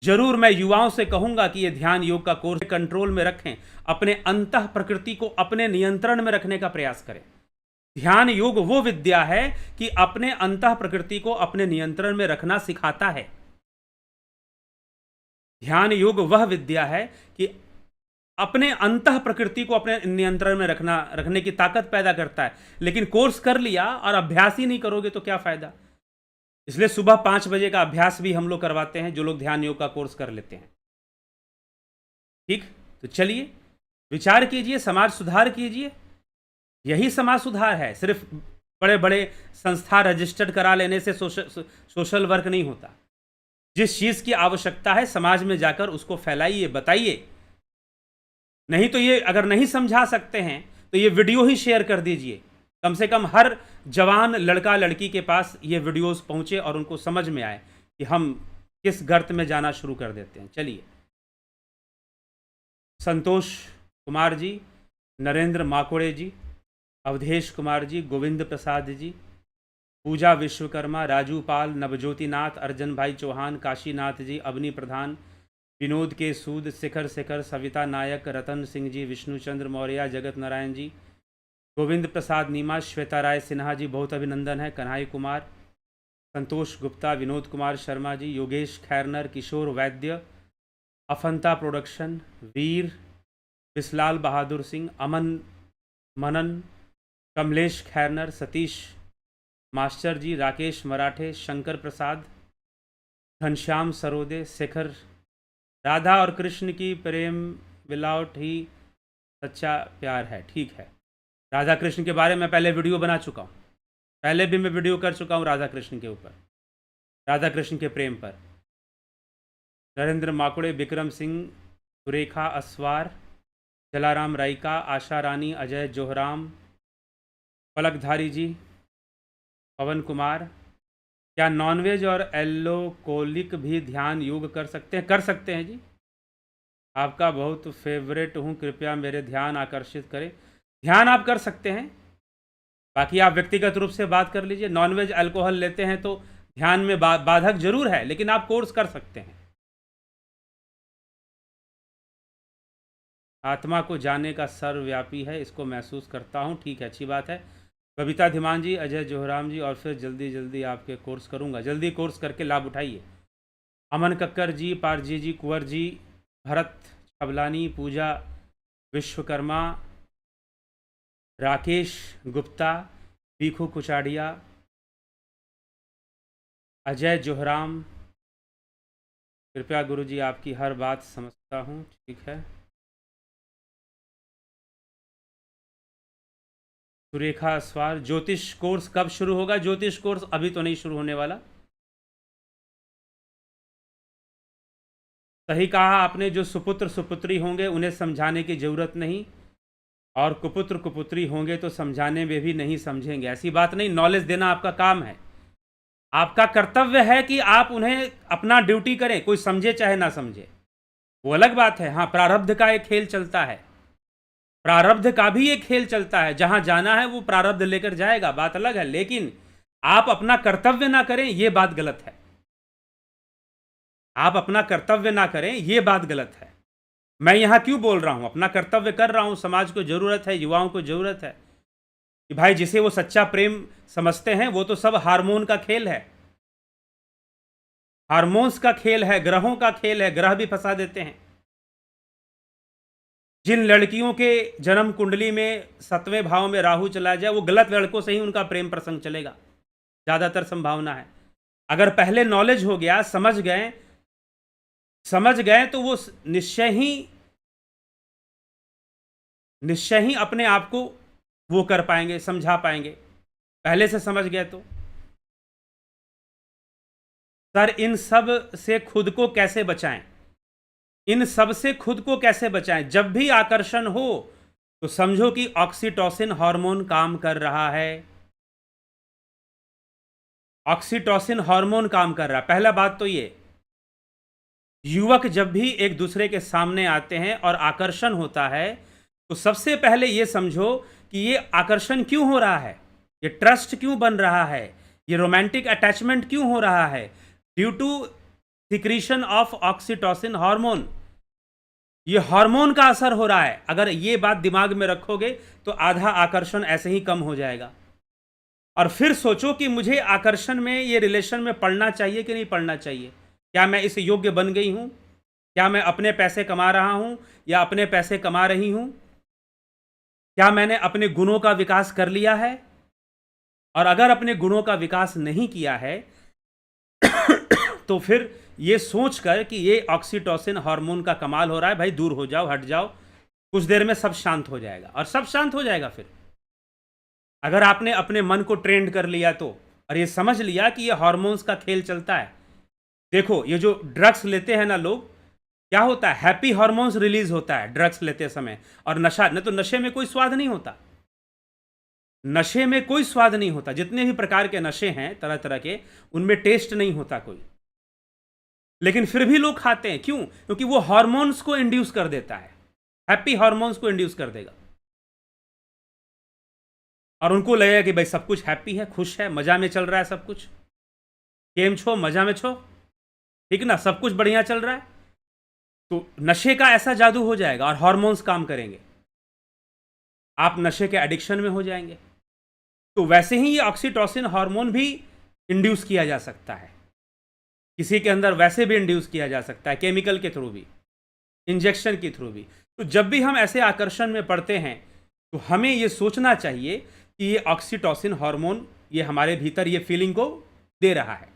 जरूर मैं युवाओं से कहूंगा कि ये ध्यान योग का कोर्स कंट्रोल में रखें, अपने अंतः प्रकृति को अपने नियंत्रण में रखने का प्रयास करें। ध्यान योग वो विद्या है कि अपने अंतः प्रकृति को अपने नियंत्रण में रखना सिखाता है। ध्यान योग वह विद्या है कि अपने अंतः प्रकृति को अपने नियंत्रण में रखने की ताकत पैदा करता है। लेकिन कोर्स कर लिया और अभ्यास ही नहीं करोगे तो क्या फायदा। इसलिए सुबह 5 बजे का अभ्यास भी हम लोग करवाते हैं, जो लोग ध्यान योग का कोर्स कर लेते हैं। ठीक, तो चलिए विचार कीजिए, समाज सुधार कीजिए। यही समाज सुधार है। सिर्फ बड़े बड़े संस्था रजिस्टर्ड करा लेने से सोशल वर्क नहीं होता। जिस चीज की आवश्यकता है समाज में जाकर उसको फैलाइए, बताइए। नहीं तो ये अगर नहीं समझा सकते हैं तो ये वीडियो ही शेयर कर दीजिए। कम से कम हर जवान लड़का लड़की के पास ये वीडियोस पहुंचे और उनको समझ में आए कि हम किस गर्त में जाना शुरू कर देते हैं। चलिए, संतोष कुमार जी, नरेंद्र माकोड़े जी, अवधेश कुमार जी, गोविंद प्रसाद जी, पूजा विश्वकर्मा, राजू पाल, नवज्योति नाथ, अर्जन भाई चौहान, काशीनाथ जी, अवनी प्रधान, विनोद के सूद, शिखर शेखर, सविता नायक, रतन सिंह जी, विष्णुचंद्र मौर्य, जगत नारायण जी, गोविंद प्रसाद नीमा, श्वेता राय सिन्हा जी, बहुत अभिनंदन है, कन्हई कुमार, संतोष गुप्ता, विनोद कुमार शर्मा जी, योगेश खैरनर, किशोर वैद्य, अफंता प्रोडक्शन, वीर, बिस्लाल बहादुर सिंह, अमन मनन, कमलेश खैरनर, सतीश मास्टर जी, राकेश मराठे, शंकर प्रसाद, घनश्याम सरोदे, शेखर। राधा और कृष्ण की प्रेम विलाउट ही सच्चा प्यार है। ठीक है, राधा कृष्ण के बारे में पहले वीडियो बना चुका हूँ, पहले भी मैं वीडियो कर चुका हूँ राधा कृष्ण के ऊपर, राधा कृष्ण के प्रेम पर। नरेंद्र माकुड़े, विक्रम सिंह, सुरेखा अस्वार, जलाराम राइका, आशा रानी, अजय जोहराम, पलकधारी जी, पवन कुमार। क्या नॉनवेज और एल्कोहलिक भी ध्यान योग कर सकते हैं? कर सकते हैं जी। आपका बहुत फेवरेट हूँ, कृपया मेरे ध्यान आकर्षित करें। ध्यान आप कर सकते हैं, बाकी आप व्यक्तिगत रूप से बात कर लीजिए। नॉनवेज अल्कोहल लेते हैं तो ध्यान में बाधक जरूर है, लेकिन आप कोर्स कर सकते हैं। आत्मा को जानने का सर्वव्यापी है, इसको महसूस करता हूँ। ठीक है, अच्छी बात है। बबीता धीमान जी, अजय जोहराम जी, और फिर जल्दी जल्दी आपके कोर्स करूँगा। जल्दी कोर्स करके लाभ उठाइए। अमन कक्कर जी, पारजी जी, कुंवर जी, भरत छबलानी, पूजा विश्वकर्मा, राकेश गुप्ता, पीखू कुचाड़िया, अजय जोहराम। कृपया गुरुजी आपकी हर बात समझता हूँ। ठीक है। सुरेखा अस्वार, ज्योतिष कोर्स कब शुरू होगा? ज्योतिष कोर्स अभी तो नहीं शुरू होने वाला। सही कहा आपने, जो सुपुत्र सुपुत्री होंगे उन्हें समझाने की जरूरत नहीं, और कुपुत्र कुपुत्री होंगे तो समझाने में भी नहीं समझेंगे। ऐसी बात नहीं, नॉलेज देना आपका काम है, आपका कर्तव्य है कि आप उन्हें अपना ड्यूटी करें। कोई समझे चाहे ना समझे वो अलग बात है। हाँ, प्रारब्ध का एक खेल चलता है, प्रारब्ध का भी एक खेल चलता है। जहां जाना है वो प्रारब्ध लेकर जाएगा, बात अलग है। लेकिन आप अपना कर्तव्य ना करें, ये बात गलत है। आप अपना कर्तव्य ना करें, ये बात गलत है। मैं यहां क्यों बोल रहा हूं? अपना कर्तव्य कर रहा हूं। समाज को जरूरत है, युवाओं को जरूरत है कि भाई जिसे वो सच्चा प्रेम समझते हैं वो तो सब हार्मोन का खेल है, हार्मोन्स का खेल है, ग्रहों का खेल है। ग्रह भी फंसा देते हैं। जिन लड़कियों के जन्म कुंडली में 7वें भाव में राहु चला जाए, वो गलत लड़कों से ही उनका प्रेम प्रसंग चलेगा, ज़्यादातर संभावना है। अगर पहले नॉलेज हो गया, समझ गए तो वो निश्चय ही अपने आप को वो कर पाएंगे, समझा पाएंगे, पहले से समझ गए तो। सर इन सब से खुद को कैसे बचाएं? इन सब से खुद को कैसे बचाएं? जब भी आकर्षण हो तो समझो कि ऑक्सीटोसिन हार्मोन काम कर रहा है। ऑक्सीटोसिन हार्मोन काम कर रहा है। पहला बात तो ये, युवक जब भी एक दूसरे के सामने आते हैं और आकर्षण होता है तो सबसे पहले ये समझो कि ये आकर्षण क्यों हो रहा है, ये ट्रस्ट क्यों बन रहा है, ये रोमांटिक अटैचमेंट क्यों हो रहा है? Due to secretion of oxytocin hormone. ये हार्मोन का असर हो रहा है। अगर ये बात दिमाग में रखोगे तो आधा आकर्षण ऐसे ही कम हो जाएगा। और फिर सोचो कि मुझे आकर्षण में, ये रिलेशन में पड़ना चाहिए कि नहीं पड़ना चाहिए? क्या मैं इस योग्य बन गई हूं? क्या मैं अपने पैसे कमा रहा हूं या अपने पैसे कमा रही हूं? क्या मैंने अपने गुणों का विकास कर लिया है? और अगर अपने गुणों का विकास नहीं किया है तो फिर ये सोचकर कि ये ऑक्सीटोसिन हार्मोन का कमाल हो रहा है, भाई दूर हो जाओ, हट जाओ, कुछ देर में सब शांत हो जाएगा। और सब शांत हो जाएगा फिर, अगर आपने अपने मन को ट्रेंड कर लिया तो, और ये समझ लिया कि ये हार्मोन्स का खेल चलता है। देखो ये जो ड्रग्स लेते हैं ना लोग, क्या होता है, हैप्पी हार्मोन्स रिलीज होता है ड्रग्स लेते समय। और नशा न, तो नशे में कोई स्वाद नहीं होता, नशे में कोई स्वाद नहीं होता। जितने भी प्रकार के नशे हैं तरह तरह के, उनमें टेस्ट नहीं होता कोई, लेकिन फिर भी लोग खाते हैं। क्यों? क्योंकि वो हार्मोन्स को इंड्यूस कर देता है, हैप्पी हार्मोन्स को इंड्यूस कर देगा, और उनको लगेगा कि भाई सब कुछ हैप्पी है, खुश है, मजा में चल रहा है सब कुछ, केम छो, मजा में छो, ठीक ना, सब कुछ बढ़िया चल रहा है। तो नशे का ऐसा जादू हो जाएगा और हार्मोन्स काम करेंगे, आप नशे के एडिक्शन में हो जाएंगे। तो वैसे ही ये ऑक्सीटोसिन हार्मोन भी इंड्यूस किया जा सकता है, किसी के अंदर वैसे भी इंड्यूस किया जा सकता है, केमिकल के थ्रू भी, इंजेक्शन के थ्रू भी। तो जब भी हम ऐसे आकर्षण में पड़ते हैं तो हमें ये सोचना चाहिए कि ये ऑक्सीटोसिन हार्मोन ये हमारे भीतर ये फीलिंग को दे रहा है,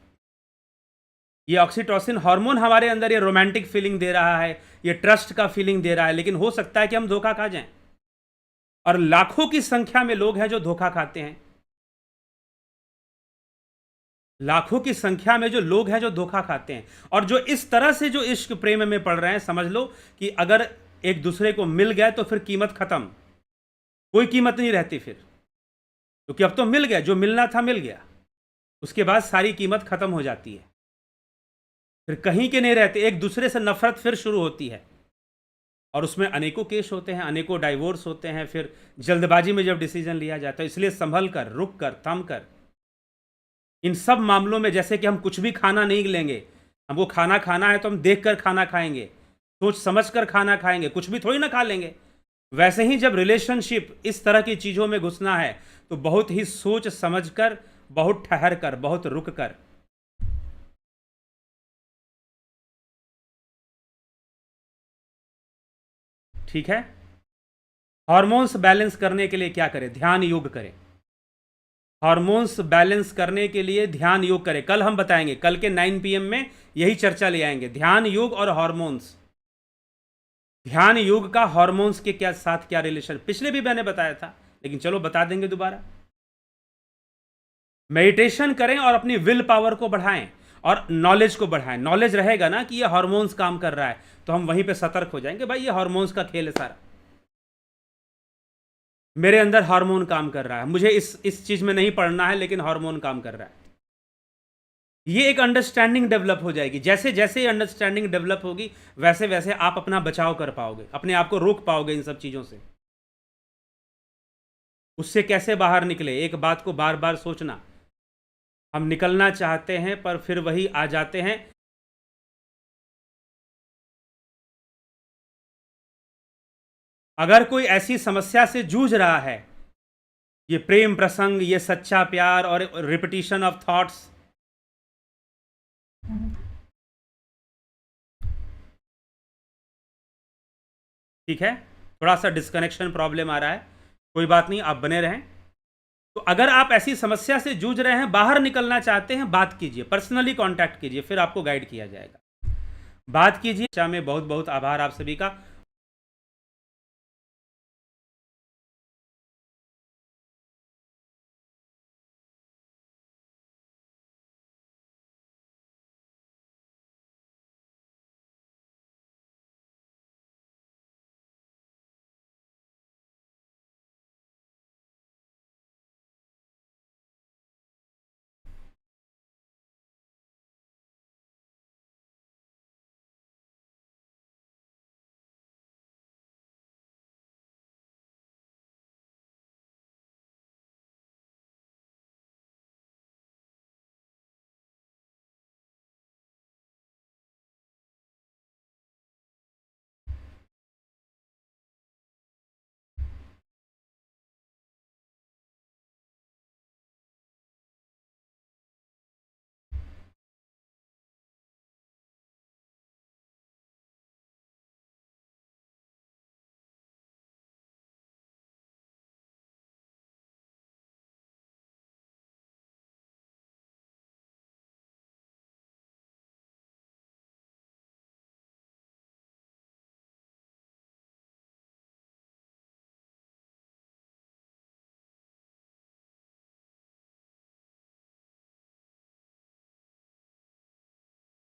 ये ऑक्सीटोसिन हार्मोन हमारे अंदर ये रोमांटिक फीलिंग दे रहा है, ये ट्रस्ट का फीलिंग दे रहा है। लेकिन हो सकता है कि हम धोखा खा जाएं, और लाखों की संख्या में लोग हैं जो धोखा खाते हैं, लाखों की संख्या में जो लोग हैं जो धोखा खाते हैं। और जो इस तरह से जो इश्क प्रेम में पड़ रहे हैं, समझ लो कि अगर एक दूसरे को मिल गए तो फिर कीमत खत्म, कोई कीमत नहीं रहती फिर, क्योंकि अब तो मिल गया, जो मिलना था मिल गया, उसके बाद सारी कीमत खत्म हो जाती है, फिर कहीं के नहीं रहते, एक दूसरे से नफरत फिर शुरू होती है। और उसमें अनेकों केस होते हैं, अनेकों डाइवोर्स होते हैं, फिर जल्दबाजी में जब डिसीजन लिया जाता है। इसलिए संभल कर, रुक कर, थम कर, इन सब मामलों में, जैसे कि हम कुछ भी खाना नहीं लेंगे, हमको खाना खाना है तो हम देख कर खाना खाएंगे, सोच समझ कर खाना खाएंगे, कुछ भी थोड़ी ना खा लेंगे। वैसे ही जब रिलेशनशिप इस तरह की चीज़ों में घुसना है तो बहुत ही सोच समझ कर, बहुत ठहर कर, बहुत रुक कर। ठीक है। हार्मोन्स बैलेंस करने के लिए क्या करें? ध्यान योग करें। हार्मोन्स बैलेंस करने के लिए ध्यान योग करें। कल हम बताएंगे, कल के 9 PM में यही चर्चा ले आएंगे, ध्यान योग और हार्मोन्स। ध्यान योग का हार्मोन्स के क्या साथ क्या रिलेशन, पिछले भी मैंने बताया था, लेकिन चलो बता देंगे दोबारा। मेडिटेशन करें और अपनी विल पावर को बढ़ाएं और नॉलेज को बढ़ाएं। नॉलेज रहेगा ना कि ये हार्मोन्स काम कर रहा है, तो हम वहीं पे सतर्क हो जाएंगे, भाई ये हार्मोन्स का खेल है सारा, मेरे अंदर हार्मोन काम कर रहा है, मुझे इस चीज में नहीं पढ़ना है, लेकिन हार्मोन काम कर रहा है। ये एक अंडरस्टैंडिंग डेवलप हो जाएगी। जैसे जैसे ये अंडरस्टैंडिंग डेवलप होगी, वैसे वैसे आप अपना बचाव कर पाओगे, अपने आप को रोक पाओगे इन सब चीजों से। उससे कैसे बाहर निकले, एक बात को बार बार सोचना। हम निकलना चाहते हैं पर फिर वही आ जाते हैं। अगर कोई ऐसी समस्या से जूझ रहा है, ये प्रेम प्रसंग, ये सच्चा प्यार और रिपीटिशन ऑफ थॉट्स, ठीक है, थोड़ा सा डिस्कनेक्शन प्रॉब्लम आ रहा है, कोई बात नहीं, आप बने रहें। तो अगर आप ऐसी समस्या से जूझ रहे हैं, बाहर निकलना चाहते हैं, बात कीजिए, पर्सनली कांटेक्ट कीजिए, फिर आपको गाइड किया जाएगा। बात कीजिए। में बहुत बहुत आभार आप सभी का।